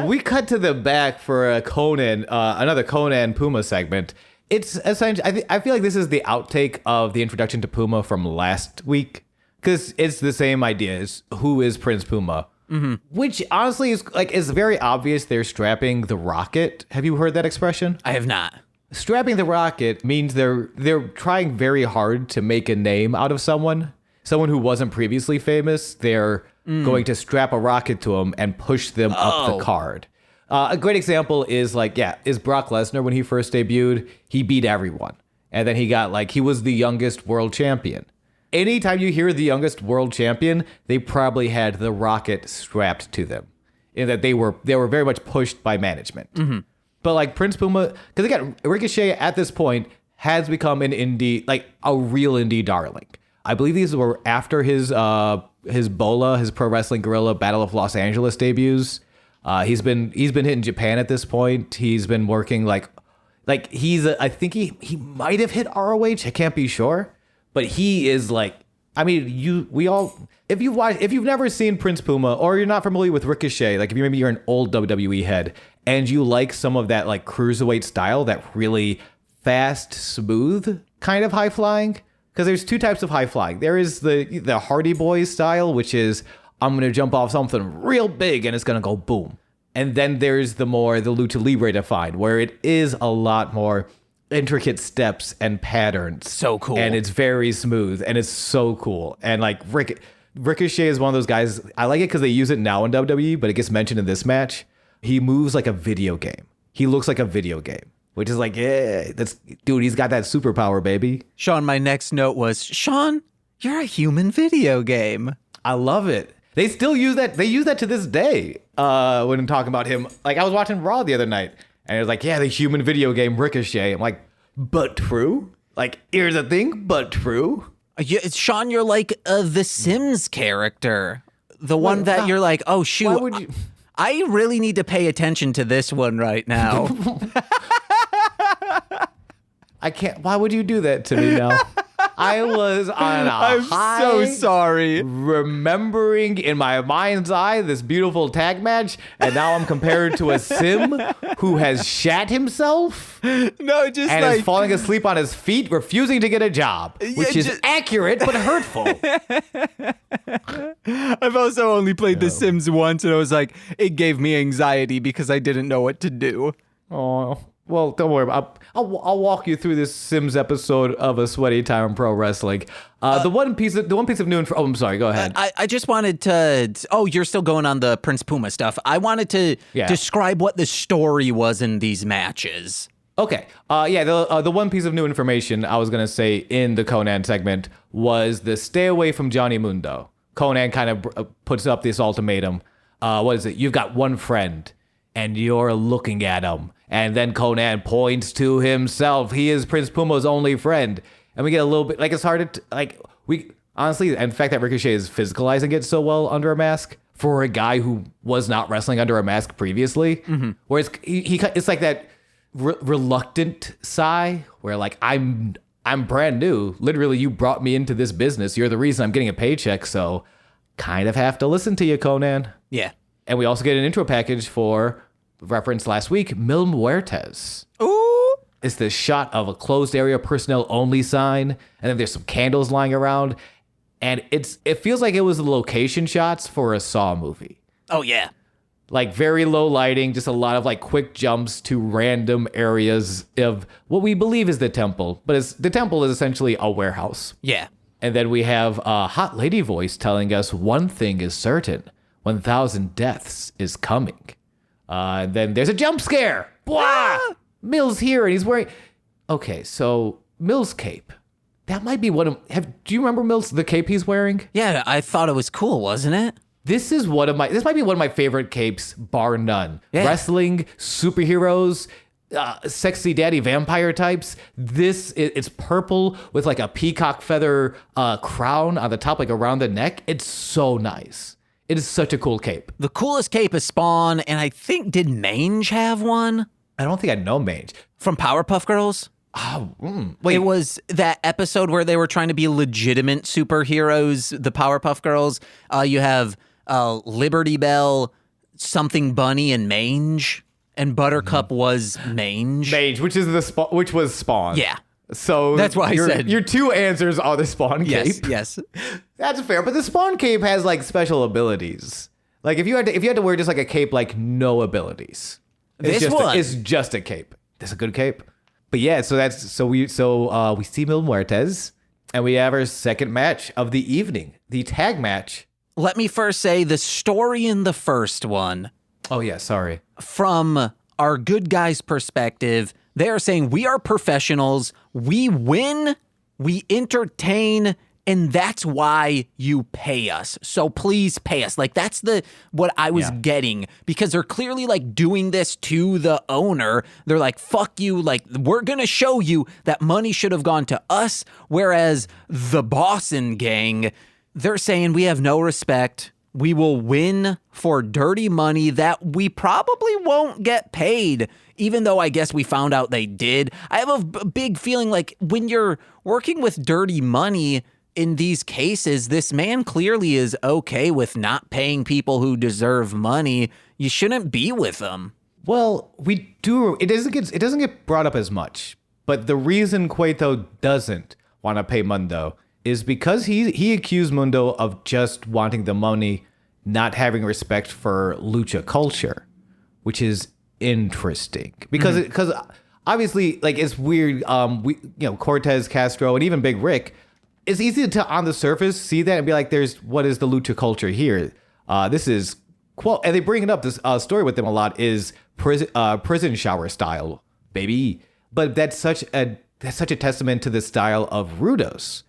We cut to the back for a another Conan Puma segment. It's essentially, I feel like this is the outtake of the introduction to Puma from last week, because it's the same idea as who is Prince Puma, which honestly is very obvious. They're strapping the rocket. Have you heard that expression? I have not. Strapping the rocket means they're trying very hard to make a name out of someone who wasn't previously famous. They're going to strap a rocket to them and push them up the card. A great example is Brock Lesnar. When he first debuted, he beat everyone. And then he was the youngest world champion. Anytime you hear the youngest world champion, they probably had the rocket strapped to them. In that they were very much pushed by management. Mm-hmm. But like Prince Puma, because again, Ricochet at this point has become a real indie darling. I believe these were after his Bola, his Pro Wrestling Guerrilla Battle of Los Angeles debuts. He's been hitting Japan at this point. He's been working I think he might have hit ROH. I can't be sure, but he is if you've never seen Prince Puma or you're not familiar with Ricochet, like if you're an old WWE head and you like some of that like cruiserweight style, that really fast, smooth kind of high flying, because there's two types of high flying. There is the Hardy Boys style, which is I'm going to jump off something real big and it's going to go boom. And then there's the Lucha Libre defined, where it is a lot more intricate steps and patterns. So cool. And it's very smooth and it's so cool. And like Ricochet is one of those guys. I like it because they use it now in WWE, but it gets mentioned in this match. He moves like a video game. He looks like a video game, which is like, yeah, he's got that superpower, baby. Sean, my next note was, Sean, you're a human video game. I love it. They still use that. They use that to this day when I'm talking about him. Like I was watching Raw the other night, and it was like, yeah, the human video game Ricochet. I'm like, but true? Like, here's the thing, but true? Sean, you're like the Sims character. The one that you're like, oh, shoot. Why would you? I really need to pay attention to this one right now. I can't. Why would you do that to me now? I was on a high. I'm so sorry. Remembering in my mind's eye this beautiful tag match, and now I'm compared to a sim who has shat himself. No, just and is falling asleep on his feet, refusing to get a job, which is accurate but hurtful. I've also only played The Sims once, and I was like, it gave me anxiety because I didn't know what to do. Oh. Well, don't worry. I'll walk you through this Sims episode of A Sweaty Time Pro Wrestling. The one piece of new info. Oh, I'm sorry. Go ahead. I just wanted to. Oh, you're still going on the Prince Puma stuff. I wanted to describe what the story was in these matches. Okay. The one piece of new information I was gonna say in the Conan segment was the stay away from Johnny Mundo. Conan kind of puts up this ultimatum. What is it? You've got one friend, and you're looking at him. And then Conan points to himself. He is Prince Puma's only friend. And we get a little bit, it's hard to, honestly, and the fact that Ricochet is physicalizing it so well under a mask for a guy who was not wrestling under a mask previously. Mm-hmm. Whereas it's like that reluctant sigh where I'm brand new. Literally, you brought me into this business. You're the reason I'm getting a paycheck. So kind of have to listen to you, Conan. Yeah. And we also get an intro package for, referenced last week, Mil Muertes. Ooh. It's this shot of a closed area personnel only sign, and then there's some candles lying around, and it feels like it was the location shots for a Saw movie. Oh yeah. Like very low lighting, just a lot of quick jumps to random areas of what we believe is the temple, but the temple is essentially a warehouse. Yeah. And then we have a hot lady voice telling us one thing is certain: 1,000 deaths is coming. And then there's a jump scare. Blah! Mill's here and he's wearing... Okay, so Mill's cape. That might be one of. Do you remember Mills the cape he's wearing? Yeah, I thought it was cool, wasn't it? This might be one of my favorite capes, bar none. Yeah. Wrestling, superheroes, sexy daddy vampire types. It's purple with like a peacock feather crown on the top, like around the neck. It's so nice. It is such a cool cape. The coolest cape is Spawn, and I think, did Mange have one? I don't think I know Mange. From Powerpuff Girls? Wait. It was that episode where they were trying to be legitimate superheroes, the Powerpuff Girls. You have Liberty Bell, Something Bunny, and Mange. And Buttercup was Mange. Mange, which was Spawn. Yeah. So that's why I said your two answers are the Spawn cape. Yes. That's fair, but the Spawn cape has like special abilities. Like if you had to wear just like a cape like no abilities. It's just a cape. That's a good cape. But yeah, so we see Mil Muertes, and we have our second match of the evening, the tag match. Let me first say the story in the first one. Oh yeah, sorry. From our good guys' perspective, they are saying we are professionals, we win, we entertain, and that's why you pay us. So please pay us. Like that's what I was getting, because they're clearly like doing this to the owner. They're like, fuck you. Like we're going to show you that money should have gone to us. Whereas the Boston gang, they're saying we have no respect. We will win for dirty money that we probably won't get paid, even though I guess we found out they did. I have a big feeling like when you're working with dirty money in these cases, this man clearly is okay with not paying people who deserve money. You shouldn't be with them. Well, we do. It doesn't get brought up as much, but the reason Cueto doesn't want to pay Mundo is because he accused Mundo of just wanting the money, not having respect for lucha culture, which is interesting because obviously like it's weird. Cortez, Castro, and even Big Rick. It's easy to on the surface see that and be like, what is the lucha culture here? This is quote, and they bring it up. This story with them a lot is prison shower style, baby. But that's such a testament to the style of Rudos.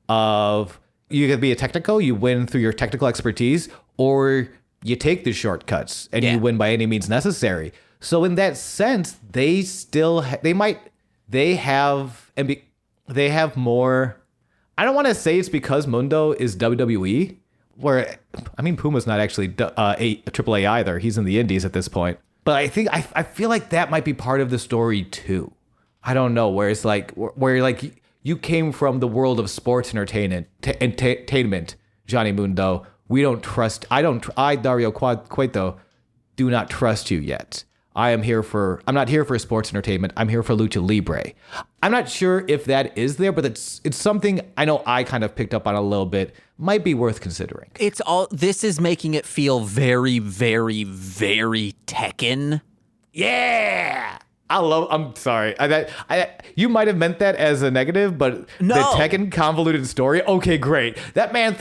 Of you can be a technical, you win through your technical expertise, or you take the shortcuts and you win by any means necessary. So in that sense, they still they have more. I don't want to say it's because Mundo is WWE, where I mean Puma's not actually a AAA either. He's in the Indies at this point. But I think I feel like that might be part of the story too. I don't know, where it's like where like you came from the world of sports entertainment, Johnny Mundo. We don't trust. I Dario Cueto do not trust you yet. I'm not here for sports entertainment. I'm here for lucha libre. I'm not sure if that is there, but it's something I know I kind of picked up on a little bit. Might be worth considering. This is making it feel very, very, very Tekken. Yeah. I'm sorry. You might have meant that as a negative, but no. The Tekken convoluted story. Okay, great. That man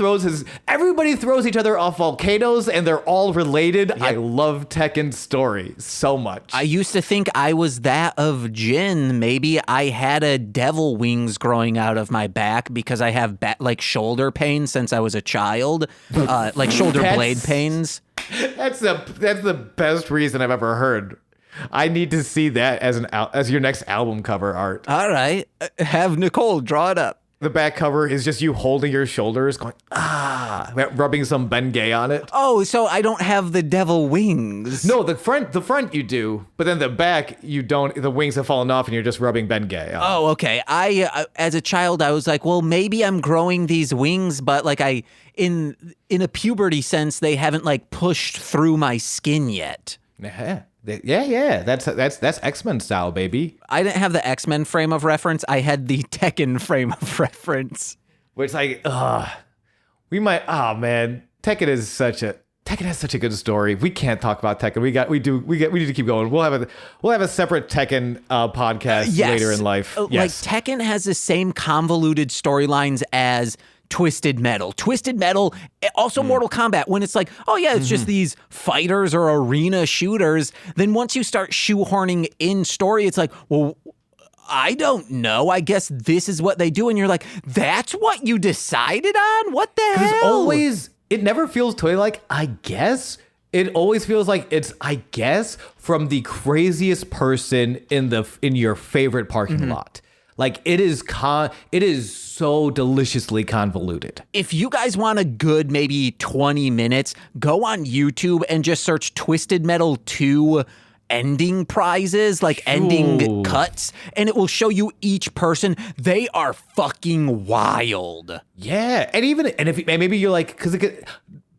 everybody throws each other off volcanoes and they're all related. Yep. I love Tekken's story so much. I used to think I was that of Jin. Maybe I had a devil wings growing out of my back because I have like shoulder pain since I was a child, like shoulder blade pains. That's the best reason I've ever heard. I need to see that as your next album cover art. All right. Have Nicole draw it up. The back cover is just you holding your shoulders, going, rubbing some Bengay on it. Oh, so I don't have the devil wings. No, the front you do, but then the back you don't. The wings have fallen off and you're just rubbing Bengay on. Oh, okay. As a child, I was like, well, maybe I'm growing these wings, but like in a puberty sense, they haven't like pushed through my skin yet. Yeah. That's X-Men style, baby. I didn't have the X-Men frame of reference. I had the Tekken frame of reference. Where it's like, we might. Oh man, Tekken has such a good story. We can't talk about Tekken. We need to keep going. We'll have a separate Tekken podcast later in life. Yes. Like Tekken has the same convoluted storylines as Twisted Metal, also Mortal Kombat, when it's like, oh yeah, it's just these fighters or arena shooters. Then once you start shoehorning in story, it's like, well, I don't know. I guess this is what they do. And you're like, that's what you decided on? What the hell? It never feels totally like, I guess. It always feels like it's, I guess, from the craziest person in your favorite parking lot. Like, it is so deliciously convoluted. If you guys want a good maybe 20 minutes, go on YouTube and just search Twisted Metal 2 ending prizes, like ending cuts, and it will show you each person. They are fucking wild. Yeah, and maybe you're like, because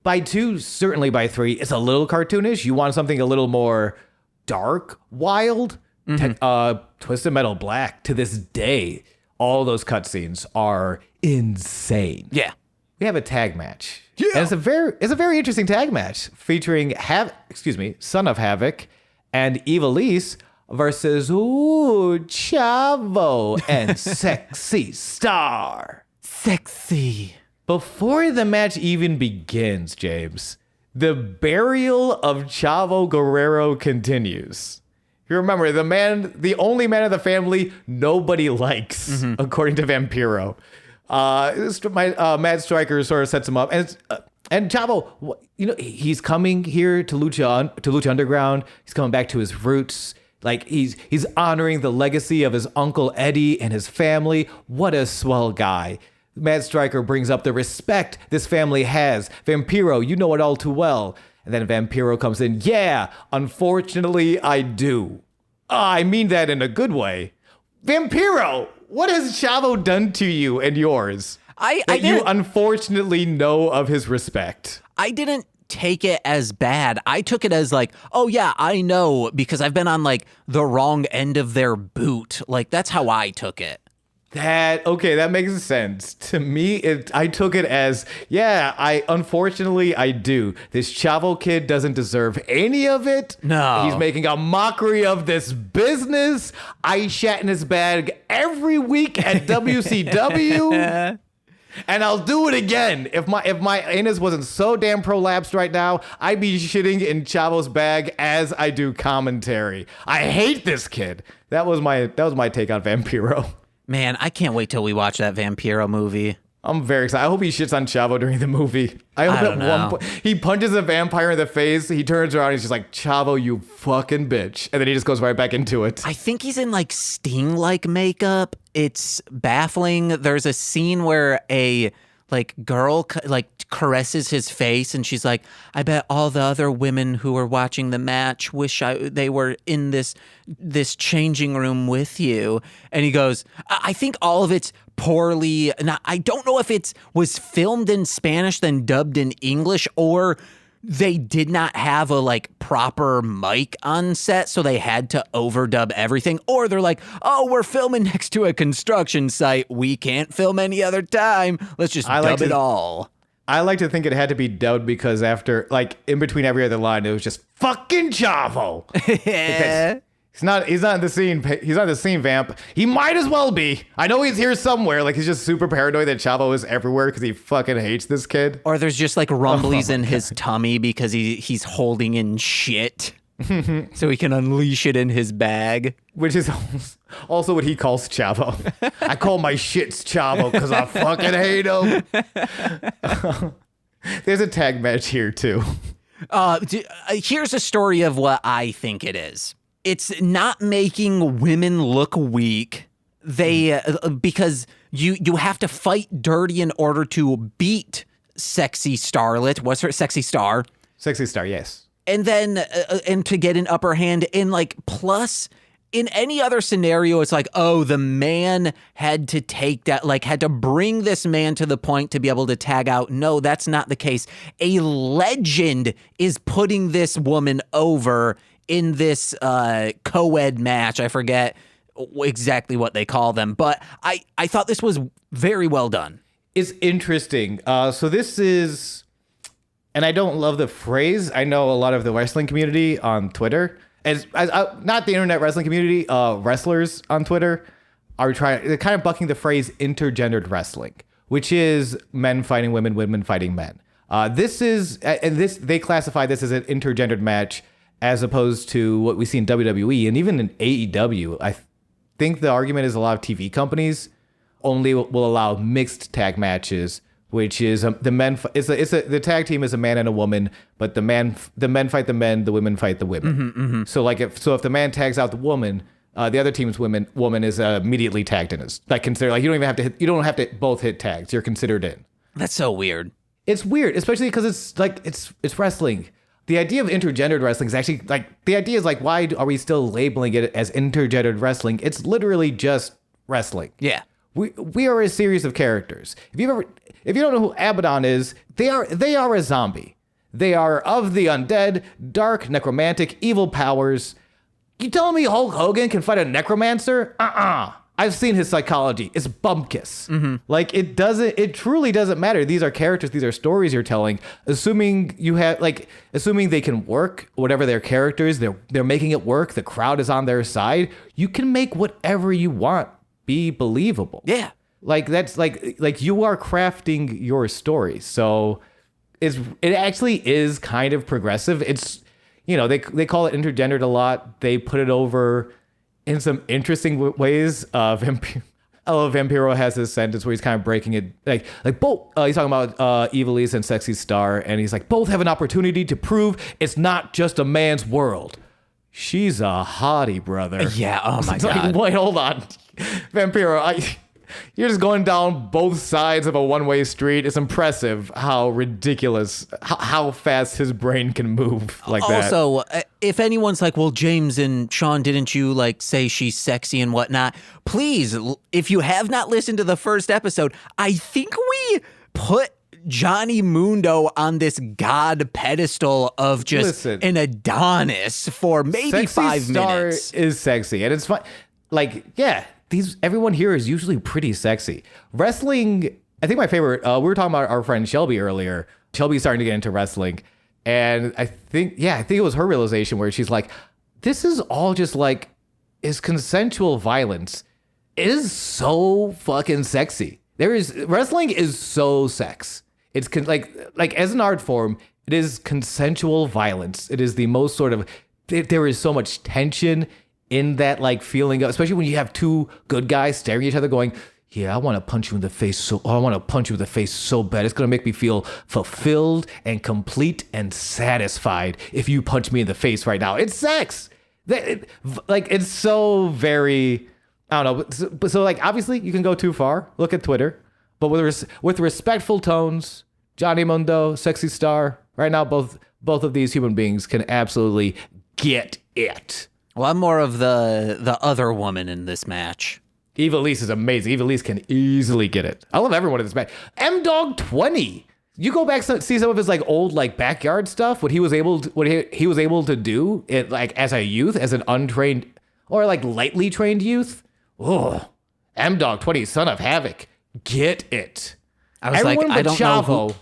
by 2, certainly by 3, it's a little cartoonish. You want something a little more dark, wild. Twisted Metal Black, to this day, all those cutscenes are insane. Yeah. We have a tag match. Yeah. And it's a very interesting tag match featuring Son of Havoc and Ivelisse versus Chavo and Sexy Star. Sexy. Before the match even begins, James, the burial of Chavo Guerrero continues. You remember, the only man of the family nobody likes, according to Vampiro. Mad Striker sort of sets him up, and Chavo, he's coming here to Lucha Underground. He's coming back to his roots. Like, he's honoring the legacy of his uncle Eddie and his family. What a swell guy. Mad Striker brings up the respect this family has. Vampiro, you know it all too well. And then Vampiro comes in. Yeah, unfortunately, I do. I mean that in a good way. Vampiro, what has Chavo done to you and yours? You unfortunately know of his respect. I didn't take it as bad. I took it as like, oh yeah, I know because I've been on like the wrong end of their boot. Like, that's how I took it. That makes sense. To me, I took it as, yeah, unfortunately I do. This Chavo kid doesn't deserve any of it. No. He's making a mockery of this business. I shat in his bag every week at WCW. And I'll do it again. If my anus wasn't so damn prolapsed right now, I'd be shitting in Chavo's bag as I do commentary. I hate this kid. That was my take on Vampiro. Man, I can't wait till we watch that Vampiro movie. I'm very excited. I hope he shits on Chavo during the movie. I hope at one point he punches a vampire in the face. He turns around and he's just like, Chavo, you fucking bitch. And then he just goes right back into it. I think he's in like Sting-like makeup. It's baffling. There's a scene where a girl caresses his face and she's like, I bet all the other women who were watching the match wish they were in this changing room with you. And he goes, I think all of it's poorly. Now, I don't know if it was filmed in Spanish then dubbed in English, or they did not have a proper mic on set, so they had to overdub everything. Or they're like, oh, we're filming next to a construction site. We can't film any other time. Let's just dub it all. I like to think it had to be dubbed because after, in between every other line, it was just fucking Chavo. He's not in the scene. He's not in the scene, Vamp. He might as well be. I know he's here somewhere. He's just super paranoid that Chavo is everywhere because he fucking hates this kid. Or there's just rumblies in his tummy because he's holding in shit. So he can unleash it in his bag. Which is also what he calls Chavo. I call my shits Chavo because I fucking hate him. There's a tag match here too. Here's a story of what I think it is. It's not making women look weak. Because you have to fight dirty in order to beat Sexy Starlet. What's her Sexy Star? Sexy Star, yes. And then and to get an upper hand in plus in any other scenario, it's the man had to take that, had to bring this man to the point to be able to tag out. No, that's not the case. A legend is putting this woman over in this co-ed match. I forget exactly what they call them, but I thought this was very well done. It's interesting. So this is, and I don't love the phrase. I know a lot of the wrestling community on Twitter, not the internet wrestling community, wrestlers on Twitter they're kind of bucking the phrase intergendered wrestling, which is men fighting women, women fighting men. They classify this as an intergendered match, as opposed to what we see in WWE and even in AEW. think the argument is a lot of TV companies only will allow mixed tag matches, which is the men. The tag team is a man and a woman, but the men fight the men, the women fight the women. So like if the man tags out the woman, the other team's woman is immediately tagged in as like considered like you don't have to both hit tags. You're considered in. That's so weird. It's weird, especially because it's wrestling. The idea of intergendered wrestling is actually like the idea is like why are we still labeling it as intergendered wrestling? It's literally just wrestling. Yeah. We are a series of characters. If you don't know who Abaddon is, they are a zombie. They are of the undead, dark, necromantic, evil powers. You telling me Hulk Hogan can fight a necromancer? I've seen his psychology. It's bumkiss. Like it truly doesn't matter. These are characters, these are stories you're telling. Assuming they can work, whatever their character is, they're making it work, the crowd is on their side. You can make whatever you want be believable. Yeah. Like that's like you are crafting your story. So it actually is kind of progressive. It's they call it intergendered a lot. They put it over in some interesting ways. Vampiro has this sentence where he's kind of breaking it like both. He's talking about Evilise and Sexy Star, and he's like, both have an opportunity to prove it's not just a man's world. She's a hottie, brother. Yeah. Oh my God. God. Wait, hold on, Vampiro. You're just going down both sides of a one-way street. It's impressive how ridiculous, how fast his brain can move like that. Also, if anyone's like, well, James and Sean, didn't you like say she's sexy and whatnot? Please, if you have not listened to the first episode, I think we put Johnny Mundo on this god pedestal of just an Adonis for maybe Sexy 5 minutes. Star is sexy, and it's fun. Like, yeah. Everyone here is usually pretty sexy. Wrestling, I think my favorite, we were talking about our friend Shelby earlier. Shelby's starting to get into wrestling. And I think it was her realization where she's like, this is all just like, is consensual violence. It is so fucking sexy. Wrestling is so sex. It's like as an art form, it is consensual violence. It is the most sort of, there is so much tension in that like feeling, especially when you have two good guys staring at each other going, yeah, I want to punch you in the face so bad. It's going to make me feel fulfilled and complete and satisfied if you punch me in the face right now. It's sex. It's so very, I don't know. So like, obviously you can go too far. Look at Twitter. But with respectful tones, Johnny Mundo, Sexy Star, right now, both of these human beings can absolutely get it. Well, I'm more of the other woman in this match. Evilise is amazing. Evilise can easily get it. I love everyone in this match. M-Dog 20. You go back see some of his like old like backyard stuff. What he was able to do it like as a youth, as an untrained or like lightly trained youth. Oh, M-Dog 20, Son of Havoc, get it. I was Everyone like, I don't Chavo. know who.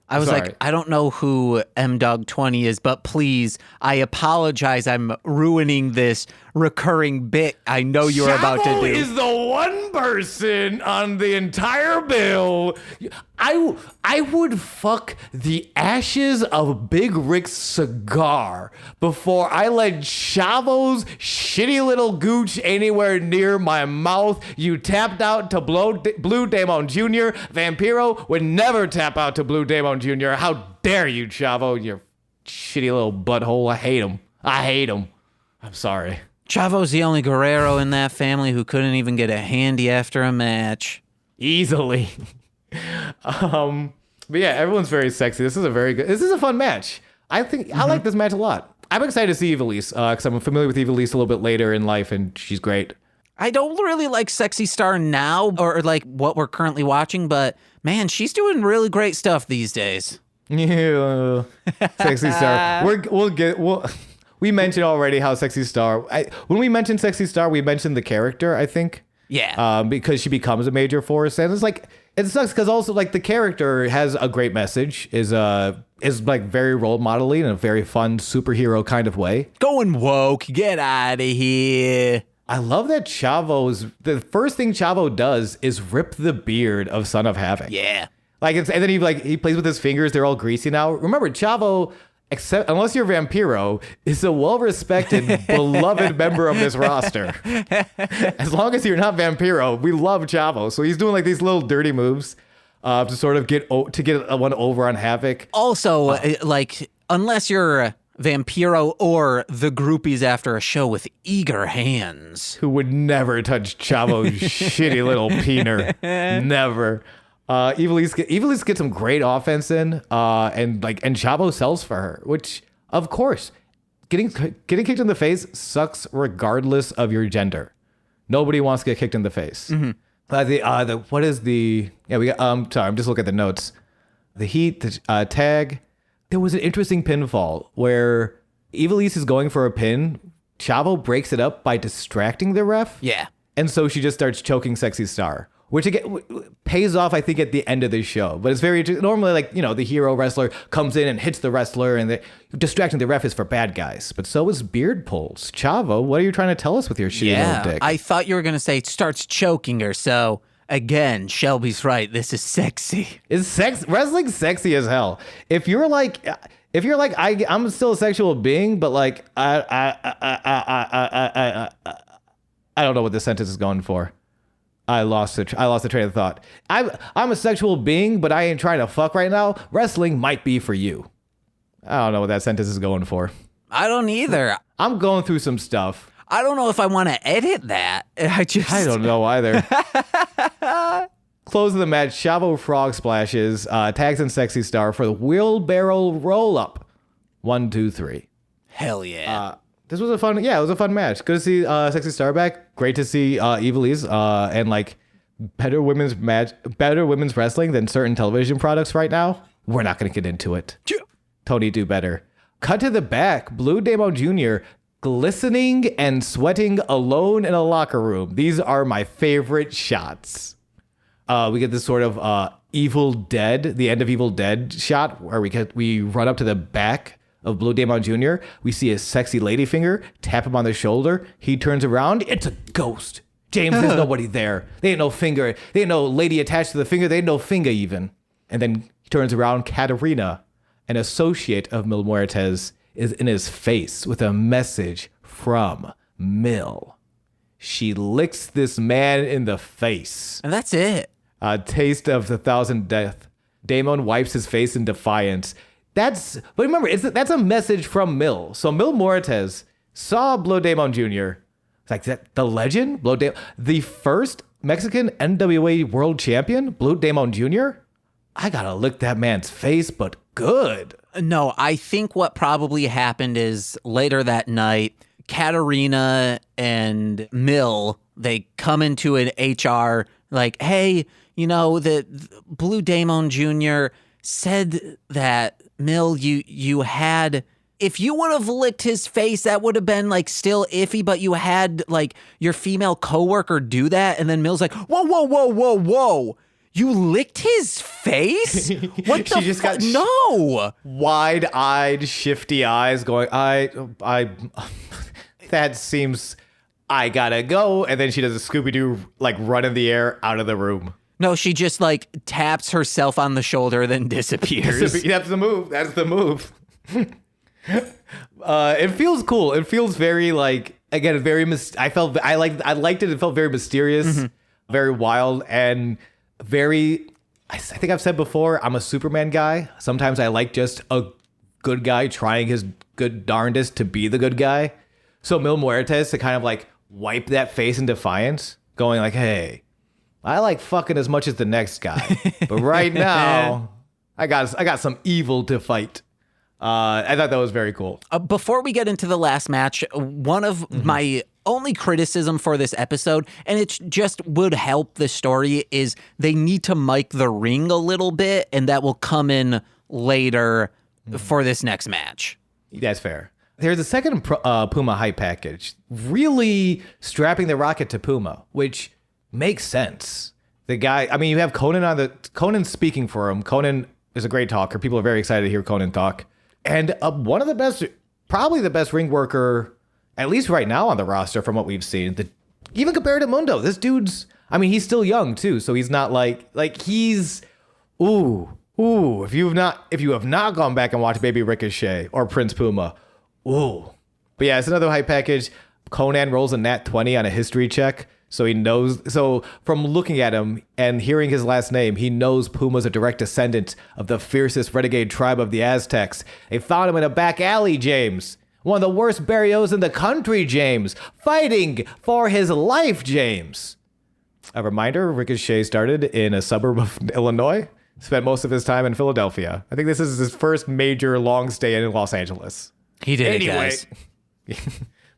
I was Sorry. like, I don't know who M-Dog 20 is, but please, I apologize. I'm ruining this recurring bit I know you're about to do. Chavo is the one person on the entire bill. I would fuck the ashes of Big Rick's cigar before I let Chavo's shitty little gooch anywhere near my mouth. You tapped out to Blue Demon Jr. Vampiro would never tap out to Blue Demon Jr. How dare you, Chavo, you shitty little butthole. I hate him. I'm sorry. Chavo's the only Guerrero in that family who couldn't even get a handy after a match. Easily. But yeah, everyone's very sexy. This is a fun match. I think I like this match a lot. I'm excited to see Evilise because I'm familiar with Evilise a little bit later in life, and she's great. I don't really like Sexy Star now or like what we're currently watching, but man, she's doing really great stuff these days. Yeah, Sexy Star. We mentioned already how Sexy Star. When we mentioned Sexy Star, we mentioned the character, I think. Yeah. Because she becomes a major force, and it's like it sucks because also like the character has a great message, is like very role modeling in a very fun superhero kind of way. Going woke, get out of here. I love that the first thing Chavo does is rip the beard of Son of Havoc. Yeah. And then he plays with his fingers. They're all greasy now. Remember, Chavo except unless you're Vampiro, is a well-respected, beloved member of this roster. As long as you're not Vampiro, we love Chavo. So he's doing like these little dirty moves to sort of get one over on Havoc. Also, like, unless you're Vampiro or the groupies after a show with eager hands. Who would never touch Chavo's shitty little peener. Never. Evilise gets some great offense in, and Chavo sells for her, which of course, getting kicked in the face sucks regardless of your gender. Nobody wants to get kicked in the face. Mm-hmm. I'm just looking at the notes. The heat, the tag. There was an interesting pinfall where Evilise is going for a pin. Chavo breaks it up by distracting the ref. Yeah. And so she just starts choking Sexy Star, which again pays off, I think, at the end of the show. But it's very normally the hero wrestler comes in and hits the wrestler, and distracting the ref is for bad guys. But so is beard pulls. Chavo, what are you trying to tell us with your shitty little dick? I thought you were going to say starts choking her. So again, Shelby's right. This is sexy. Wrestling sexy as hell. If you're like I'm still a sexual being, but like I don't know what this sentence is going for. I lost the train of thought. I'm a sexual being, but I ain't trying to fuck right now. Wrestling might be for you. I don't know what that sentence is going for. I don't either. I'm going through some stuff. I don't know if I want to edit that. I don't know either. Close of the match, Chavo frog splashes, tags in Sexy Star for the wheelbarrow roll up. 1, 2, 3. Hell yeah. This was a fun match. Good to see Sexy Star back. Great to see Evilise and like better women's wrestling than certain television products right now. We're not going to get into it. Tony, do better. Cut to the back. Blue Demon Jr. glistening and sweating alone in a locker room. These are my favorite shots. We get this sort of Evil Dead, the end of Evil Dead shot where we run up to the back of Blue Demon Jr. We see a sexy lady finger, tap him on the shoulder. He turns around. It's a ghost. James, there's nobody there. They ain't no finger. They ain't no lady attached to the finger. They ain't no finger even. And then he turns around. Katarina, an associate of Mil Muertes, is in his face with a message from Mil. She licks this man in the face. And that's it. A taste of the thousand death. Damon wipes his face in defiance. But remember, that's a message from Mil. So Mil Muertes saw Blue Demon Jr. It's like that the legend, the first Mexican NWA world champion, Blue Demon Jr. I gotta lick that man's face, but good. No, I think what probably happened is later that night, Katarina and Mil, they come into an HR like, hey, the Blue Demon Jr. said that Mil, you had, if you would have licked his face, that would have been like still iffy, but you had like your female coworker do that. And then Mil's like, whoa. You licked his face? What the just got no. Wide-eyed, shifty eyes going, that seems, I gotta go. And then she does a Scooby-Doo, like run in the air out of the room. No, she just like taps herself on the shoulder, then disappears. That's the move. It feels cool. It feels very like, again, very I liked it. It felt very mysterious, very wild, and very, I think I've said before, I'm a Superman guy. Sometimes I like just a good guy trying his good darndest to be the good guy. So Mil Muertes to kind of like wipe that face in defiance, going like, hey, I like fucking as much as the next guy, but right now I got some evil to fight. I thought that was very cool. Before we get into the last match, one of my only criticism for this episode, and it just would help the story, is they need to mic the ring a little bit, and that will come in later for this next match. That's fair. There's a second Puma hype package, really strapping the rocket to Puma, which makes sense. The guy, I mean, you have Conan speaking for him. Conan is a great talker. People are very excited to hear Conan talk. And one of the best, probably the best ring worker, at least right now on the roster from what we've seen. Even compared to Mundo, this dude's, I mean, he's still young too. So he's not like he's, Ooh, if you have not gone back and watched Baby Ricochet or Prince Puma, ooh. But yeah, it's another hype package. Conan rolls a nat 20 on a history check. So he knows. So from looking at him and hearing his last name, he knows Puma's a direct descendant of the fiercest renegade tribe of the Aztecs. They found him in a back alley, James. One of the worst barrios in the country, James. Fighting for his life, James. A reminder, Ricochet started in a suburb of Illinois, spent most of his time in Philadelphia. I think this is his first major long stay in Los Angeles. He did it, guys.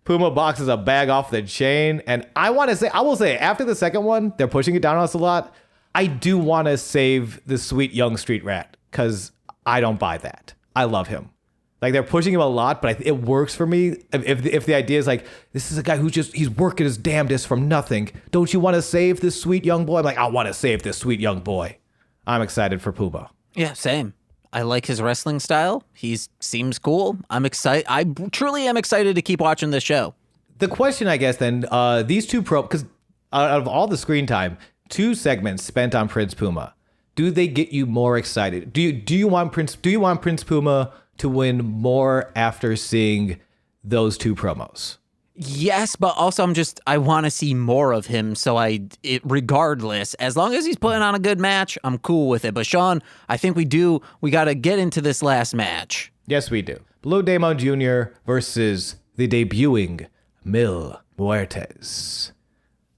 Puma boxes a bag off the chain, and I will say, after the second one, they're pushing it down on us a lot. I do want to save the sweet young street rat, because I don't buy that. I love him. Like, they're pushing him a lot, but it works for me. If the idea is like, this is a guy he's working his damnedest from nothing. Don't you want to save this sweet young boy? I'm like, I want to save this sweet young boy. I'm excited for Puma. Yeah, same. I like his wrestling style. He seems cool. I'm excited. I truly am excited to keep watching this show. The question, I guess, then, these two because out of all the screen time, 2 segments spent on Prince Puma, do they get you more excited? Do you want Prince Puma to win more after seeing those 2 promos? Yes, but also I want to see more of him. So regardless, as long as he's putting on a good match, I'm cool with it. But Sean, I think we got to get into this last match. Yes, we do. Blue Demon Jr. versus the debuting Mil Muertes.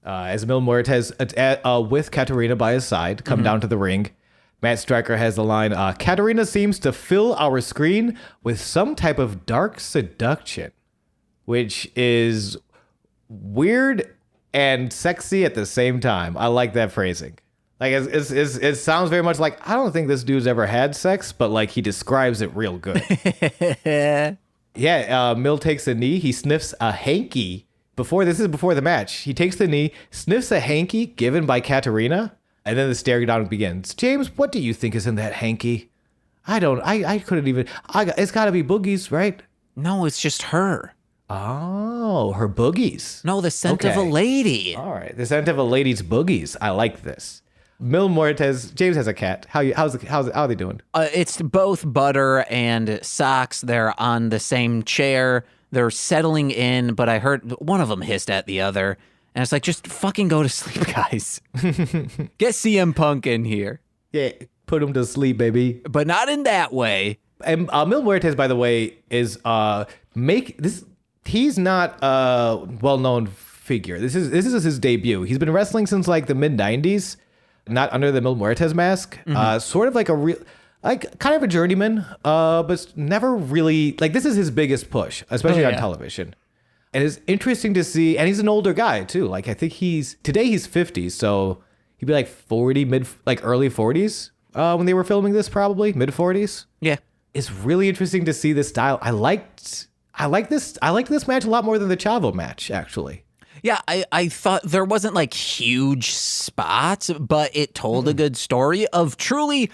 As Mil Muertes, with Katarina by his side, come down to the ring. Matt Striker has the line, Katarina seems to fill our screen with some type of dark seduction, which is weird and sexy at the same time. I like that phrasing. Like, it sounds very much like, I don't think this dude's ever had sex, but like he describes it real good. Yeah, Mil takes a knee. He sniffs a hanky. Before the match. He takes the knee, sniffs a hanky given by Katarina, and then the stare down begins. James, what do you think is in that hanky? I couldn't even, it's gotta be boogies, right? No, it's just her. Oh, her boogies. No, the scent of a lady. All right, the scent of a lady's boogies. I like this. Mil Muertes, James has a cat. How are they doing? It's both Butter and Socks. They're on the same chair. They're settling in, but I heard one of them hissed at the other. And it's like, just fucking go to sleep, guys. Get CM Punk in here. Yeah, put him to sleep, baby. But not in that way. And Mil Muertes, by the way, is he's not a well-known figure. This is his debut. He's been wrestling since like the mid-90s, not under the Mil Muertes mask. Sort of like kind of a journeyman, but never really, like, this is his biggest push, especially on television. And it's interesting to see, and he's an older guy too. Like, I think today he's 50, so he'd be like 40, early 40s when they were filming this, probably mid 40s. Yeah. It's really interesting to see this style. I like this match a lot more than the Chavo match, actually. Yeah, I thought there wasn't like huge spots, but it told a good story of truly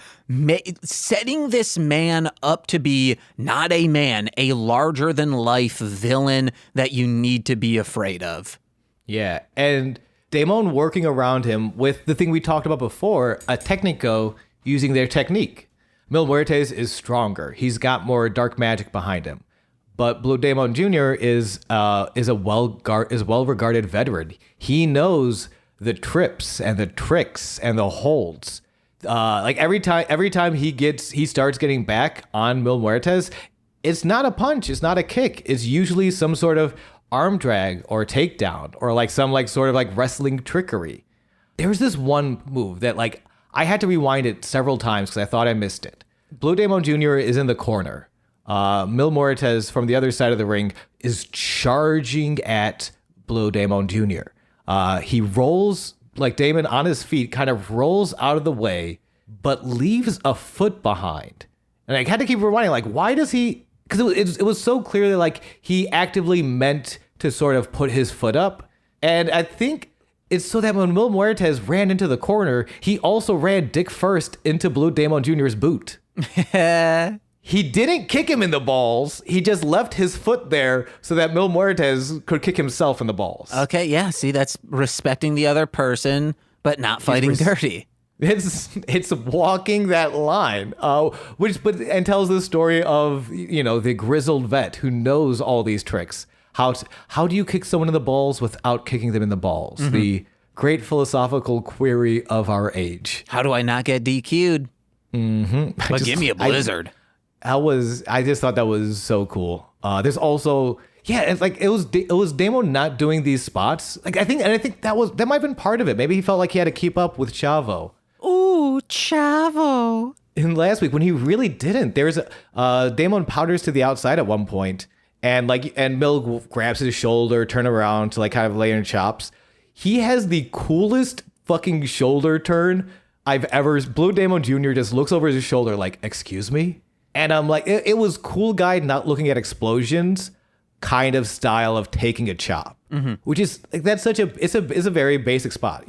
setting this man up to be not a man, a larger than life villain that you need to be afraid of. Yeah, and Damon working around him with the thing we talked about before, a Technico using their technique. Mil Muertes is stronger. He's got more dark magic behind him. But Blue Demon Jr. is a well-regarded veteran. He knows the trips and the tricks and the holds. Like every time he starts getting back on Mil Muertes, it's not a punch, it's not a kick. It's usually some sort of arm drag or takedown or like some like sort of like wrestling trickery. There's this one move that like I had to rewind it several times because I thought I missed it. Blue Demon Jr. is in the corner. Mil Muertes from the other side of the ring is charging at Blue Demon Jr. He rolls, like Damon on his feet, kind of rolls out of the way, but leaves a foot behind. And I had to keep rewinding, like, why does he? Because it was so clearly like he actively meant to sort of put his foot up. And I think it's so that when Mil Muertes ran into the corner, he also ran dick first into Blue Demon Jr.'s boot. He didn't kick him in the balls. He just left his foot there so that Mil Muertes could kick himself in the balls. Okay, yeah. See, that's respecting the other person, but not fighting dirty. It's walking that line, and tells the story of the grizzled vet who knows all these tricks. How do you kick someone in the balls without kicking them in the balls? Mm-hmm. The great philosophical query of our age. How do I not get DQ'd? Mm-hmm. But give me a blizzard. I just thought that was so cool. There's also it's like it was Damo not doing these spots. Like I think that might have been part of it. Maybe he felt like he had to keep up with Chavo. Ooh, Chavo. In last week when he really didn't. There's Damon powders to the outside at one point, and Mill grabs his shoulder, turn around to like kind of lay in chops. He has the coolest fucking shoulder turn I've ever. Blue Damon Jr. just looks over his shoulder like, "Excuse me," and I'm like, it was cool guy not looking at explosions kind of style of taking a chop, which is like that's it's a very basic spot,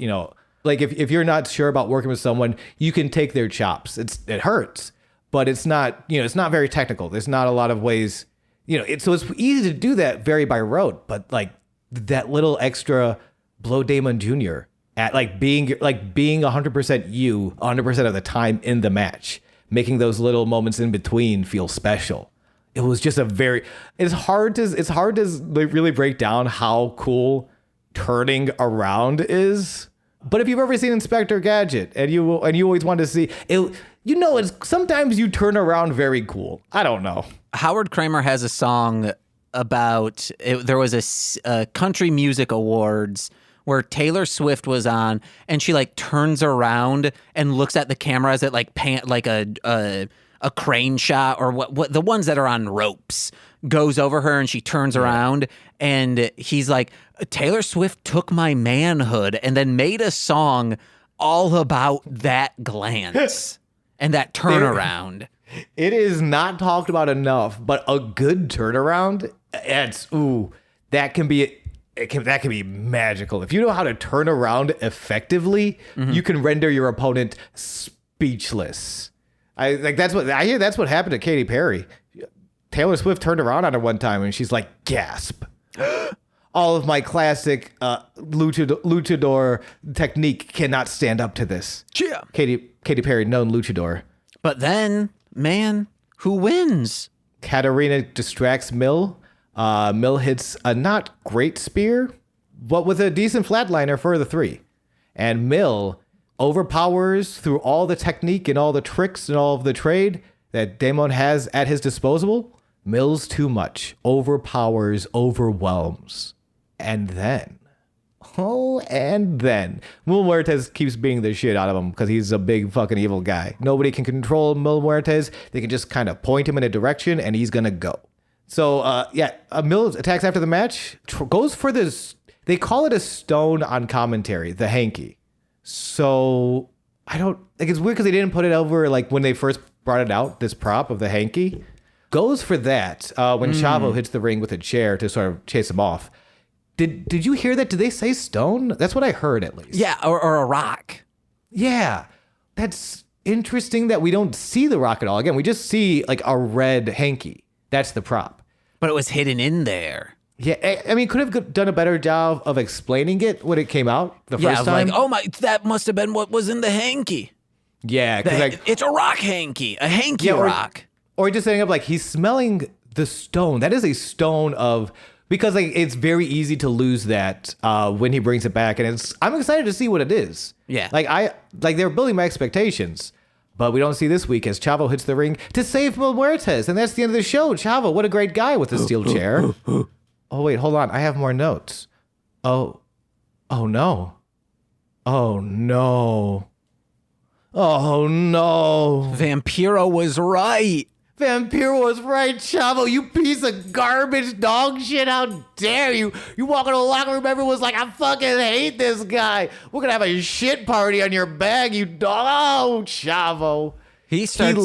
Like if you're not sure about working with someone, you can take their chops. It hurts, but it's not it's not very technical. There's not a lot of ways, so it's easy to do that very by rote. But like that little extra blow Damon Jr. at being 100% you 100% of the time in the match, making those little moments in between feel special. It was just it's hard to really break down how cool turning around is. But if you've ever seen Inspector Gadget and you always want to see it, it's sometimes you turn around very cool. I don't know. Howard Kramer has a song about there was a country music awards where Taylor Swift was on, and she like turns around and looks at the camera as it like a crane shot or what the ones that are on ropes goes over her, and she turns around, and he's like, Taylor Swift took my manhood and then made a song all about that glance and that turnaround. It is not talked about enough, but a good turnaround, that can be magical. If you know how to turn around effectively, you can render your opponent speechless. That's what happened to Katy Perry. Taylor Swift turned around on her one time and she's like, gasp. All of my classic luchador technique cannot stand up to this. Yeah. Katy Perry, known luchador. But then, man, who wins? Katarina distracts Mill. Mill hits a not great spear, but with a decent flatliner for the 3. And Mill overpowers through all the technique and all the tricks and all of the trade that Damon has at his disposal. Mill's too much. Overpowers, overwhelms. And then, Mil Muertes keeps beating the shit out of him because he's a big fucking evil guy. Nobody can control Mil Muertes. They can just kind of point him in a direction and he's going to go. So, Mill attacks after the match, goes for this, they call it a stone on commentary, the hanky. So, it's weird because they didn't put it over, like, when they first brought it out, this prop of the hanky. Goes for that when Chavo hits the ring with a chair to sort of chase him off. Did you hear that? Did they say stone? That's what I heard, at least. Yeah, or a rock. Yeah. That's interesting that we don't see the rock at all. Again, we just see, like, a red hanky. That's the prop. But it was hidden in there. Yeah, I mean, could have done a better job of explaining it when it came out the first time. Like, oh my, that must have been what was in the hanky. Yeah, because it's a rock hanky, a hanky rock. Or just setting up like he's smelling the stone. That is a stone of, because like it's very easy to lose that when he brings it back, and I'm excited to see what it is. Yeah, they're building my expectations. But we don't see this week as Chavo hits the ring to save Mil Muertes. And that's the end of the show. Chavo, what a great guy with the steel chair. Oh, wait, hold on. I have more notes. Oh no. Oh, no. Oh, no. Vampiro was right. Vampiro was right, Chavo. You piece of garbage dog shit. How dare you? You walk into the locker room, everyone's like, I fucking hate this guy. We're going to have a shit party on your bag, you dog. Oh, Chavo. He starts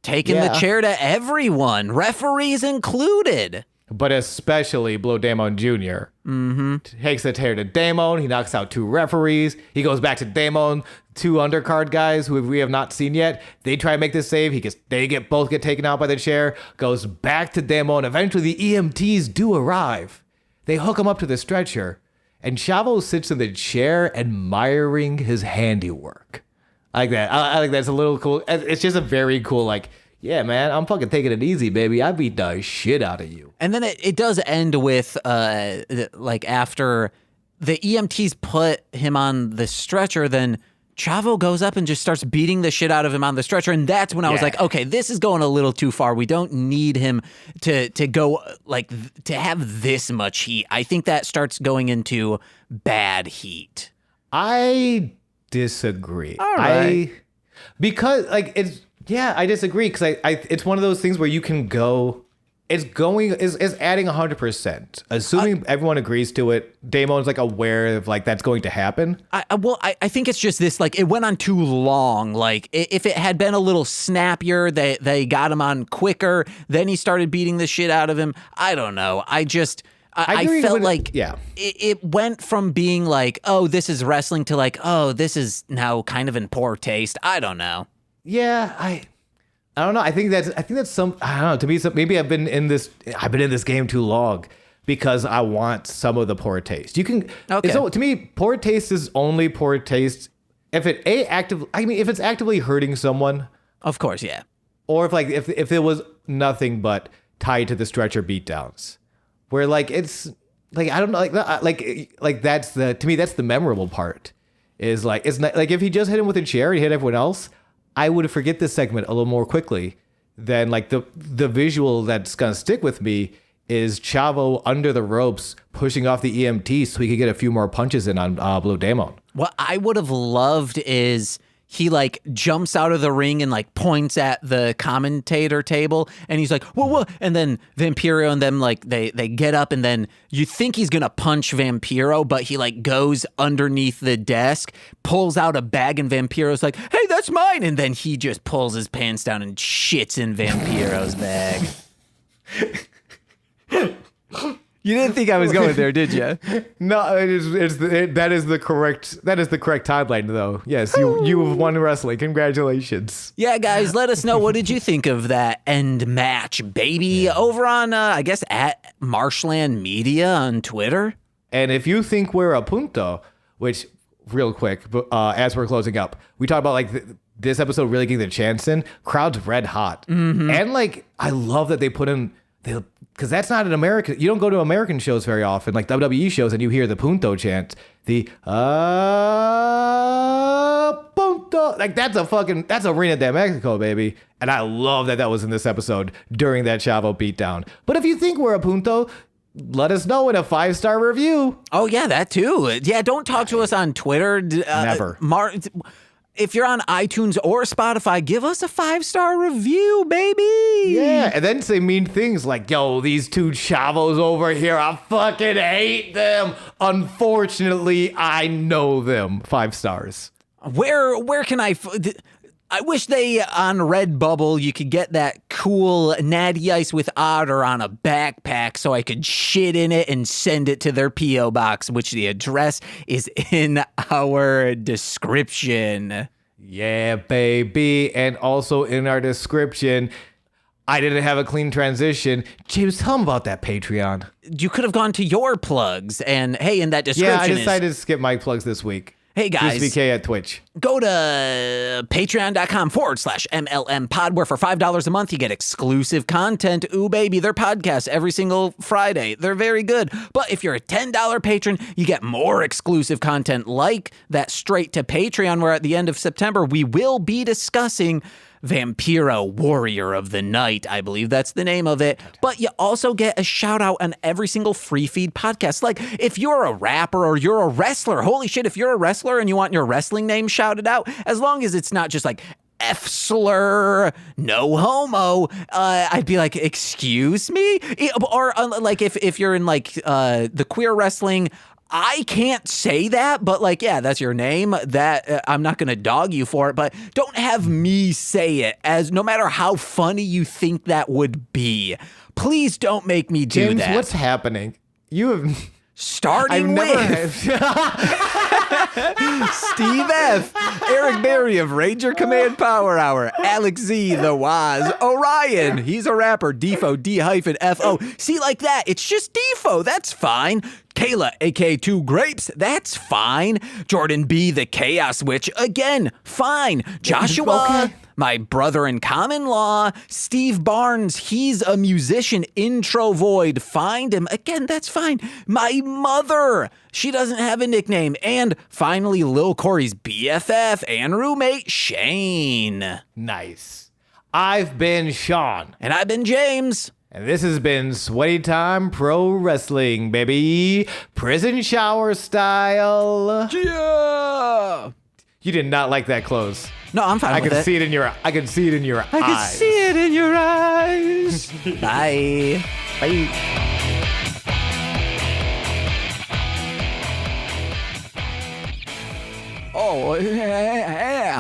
taking the chair to everyone, referees included. But especially Blow Damon Jr. Mm-hmm. Takes the chair to Damon. He knocks out 2 referees. He goes back to Damon. 2 undercard guys who we have not seen yet. They try to make this save. Both get taken out by the chair. Goes back to Damon. Eventually, the EMTs do arrive. They hook him up to the stretcher. And Chavo sits in the chair admiring his handiwork. I like that. I like that. It's a little cool. It's just a very cool, like, yeah, man, I'm fucking taking it easy, baby. I beat the shit out of you. And then it does end with, like, after the EMTs put him on the stretcher, then Chavo goes up and just starts beating the shit out of him on the stretcher. And that's when I was like, okay, this is going a little too far. We don't need him to go, like, to have this much heat. I think that starts going into bad heat. I disagree. All right. Because, like, I disagree. Because it's one of those things where you can go, it's adding 100%. Assuming everyone agrees to it, Damon's, like, aware of, like, that's going to happen. I think it's just this, like, it went on too long. Like, if it had been a little snappier, they got him on quicker, then he started beating the shit out of him. I don't know. I felt like it went from being like, oh, this is wrestling to like, oh, this is now kind of in poor taste. I don't know. Yeah, I don't know. I think that's some. I don't know. To me, maybe I've been in this game too long because I want some of the poor taste. You can. Okay. So to me, poor taste is only poor taste if if it's actively hurting someone. Of course, yeah. Or if it was nothing but tied to the stretcher beatdowns. Where like it's like I don't know like that's to me that's the memorable part is like it's not like if he just hit him with a chair and hit everyone else, I would forget this segment a little more quickly than like the visual that's gonna stick with me is Chavo under the ropes pushing off the EMT so he could get a few more punches in on Blue Demon. What I would have loved is he like jumps out of the ring and like points at the commentator table and he's like, whoa. And then Vampiro and them like they get up and then you think he's going to punch Vampiro, but he like goes underneath the desk, pulls out a bag and Vampiro's like, hey, that's mine. And then he just pulls his pants down and shits in Vampiro's bag. You didn't think I was going there, did you? No, that is the correct timeline, though. Yes, you have won wrestling. Congratulations. Yeah, guys, let us know. What did you think of that end match, baby? Over on, I guess, at Marshland Media on Twitter. And if you think we're a punto, which, real quick, as we're closing up, we talked about, like, this episode really getting the chance in. Crowd's red hot. Mm-hmm. And, like, I love that they put in... Because that's not an American. You don't go to American shows very often, like WWE shows, and you hear the punto chant. The punto. Like that's Arena de Mexico, baby. And I love that was in this episode during that Chavo beatdown. But if you think we're a punto, let us know in a 5-star review. Oh yeah, that too. Yeah, don't talk to us on Twitter. Never. If you're on iTunes or Spotify, give us a 5-star review, baby. Yeah, and then say mean things like, yo, these two Chavos over here, I fucking hate them. Unfortunately, I know them. 5 stars. Where can I wish they, on Redbubble, you could get that cool Natty Ice with Otter on a backpack so I could shit in it and send it to their P.O. box, which the address is in our description. Yeah, baby. And also in our description, I didn't have a clean transition. James, tell them about that Patreon. You could have gone to your plugs, and hey, in that description I decided to skip my plugs this week. Hey guys, VK at Twitch. Go to patreon.com/MLM pod, where for $5 a month you get exclusive content. Ooh, baby, they're podcasts every single Friday. They're very good. But if you're a $10 patron, you get more exclusive content like that straight to Patreon, where at the end of September we will be discussing Vampiro, Warrior of the Night. I believe that's the name of it. But you also get a shout out on every single free feed podcast. Like if you're a rapper or you're a wrestler, holy shit, if you're a wrestler and you want your wrestling name shouted out, as long as it's not just like F-slur, no homo, I'd be like, excuse me? Or like if you're in like the queer wrestling, I can't say that, but like, yeah, that's your name. That I'm not going to dog you for it, but don't have me say it, as no matter how funny you think that would be. Please don't make me do James, that. What's happening? You have starting with Steve F, Eric Berry of Ranger Command Power Hour, Alex Z, The Waz, Orion, he's a rapper, Defo, D-F-O. See, like that, it's just Defo, that's fine. Kayla, AK2 Grapes, that's fine. Jordan B, the Chaos Witch, again, fine. Joshua, Okay. my brother in common law. Steve Barnes, he's a musician. Intro Void, find him. Again, that's fine. My mother, she doesn't have a nickname. And finally, Lil Corey's BFF and roommate, Shane. Nice. I've been Sean. And I've been James. And this has been Sweaty Time Pro Wrestling, baby. Prison shower style. Yeah. You did not like that close. No, I'm fine I with can it. see it in your eyes. I can see it in your eyes. Bye. Bye. Oh, yeah.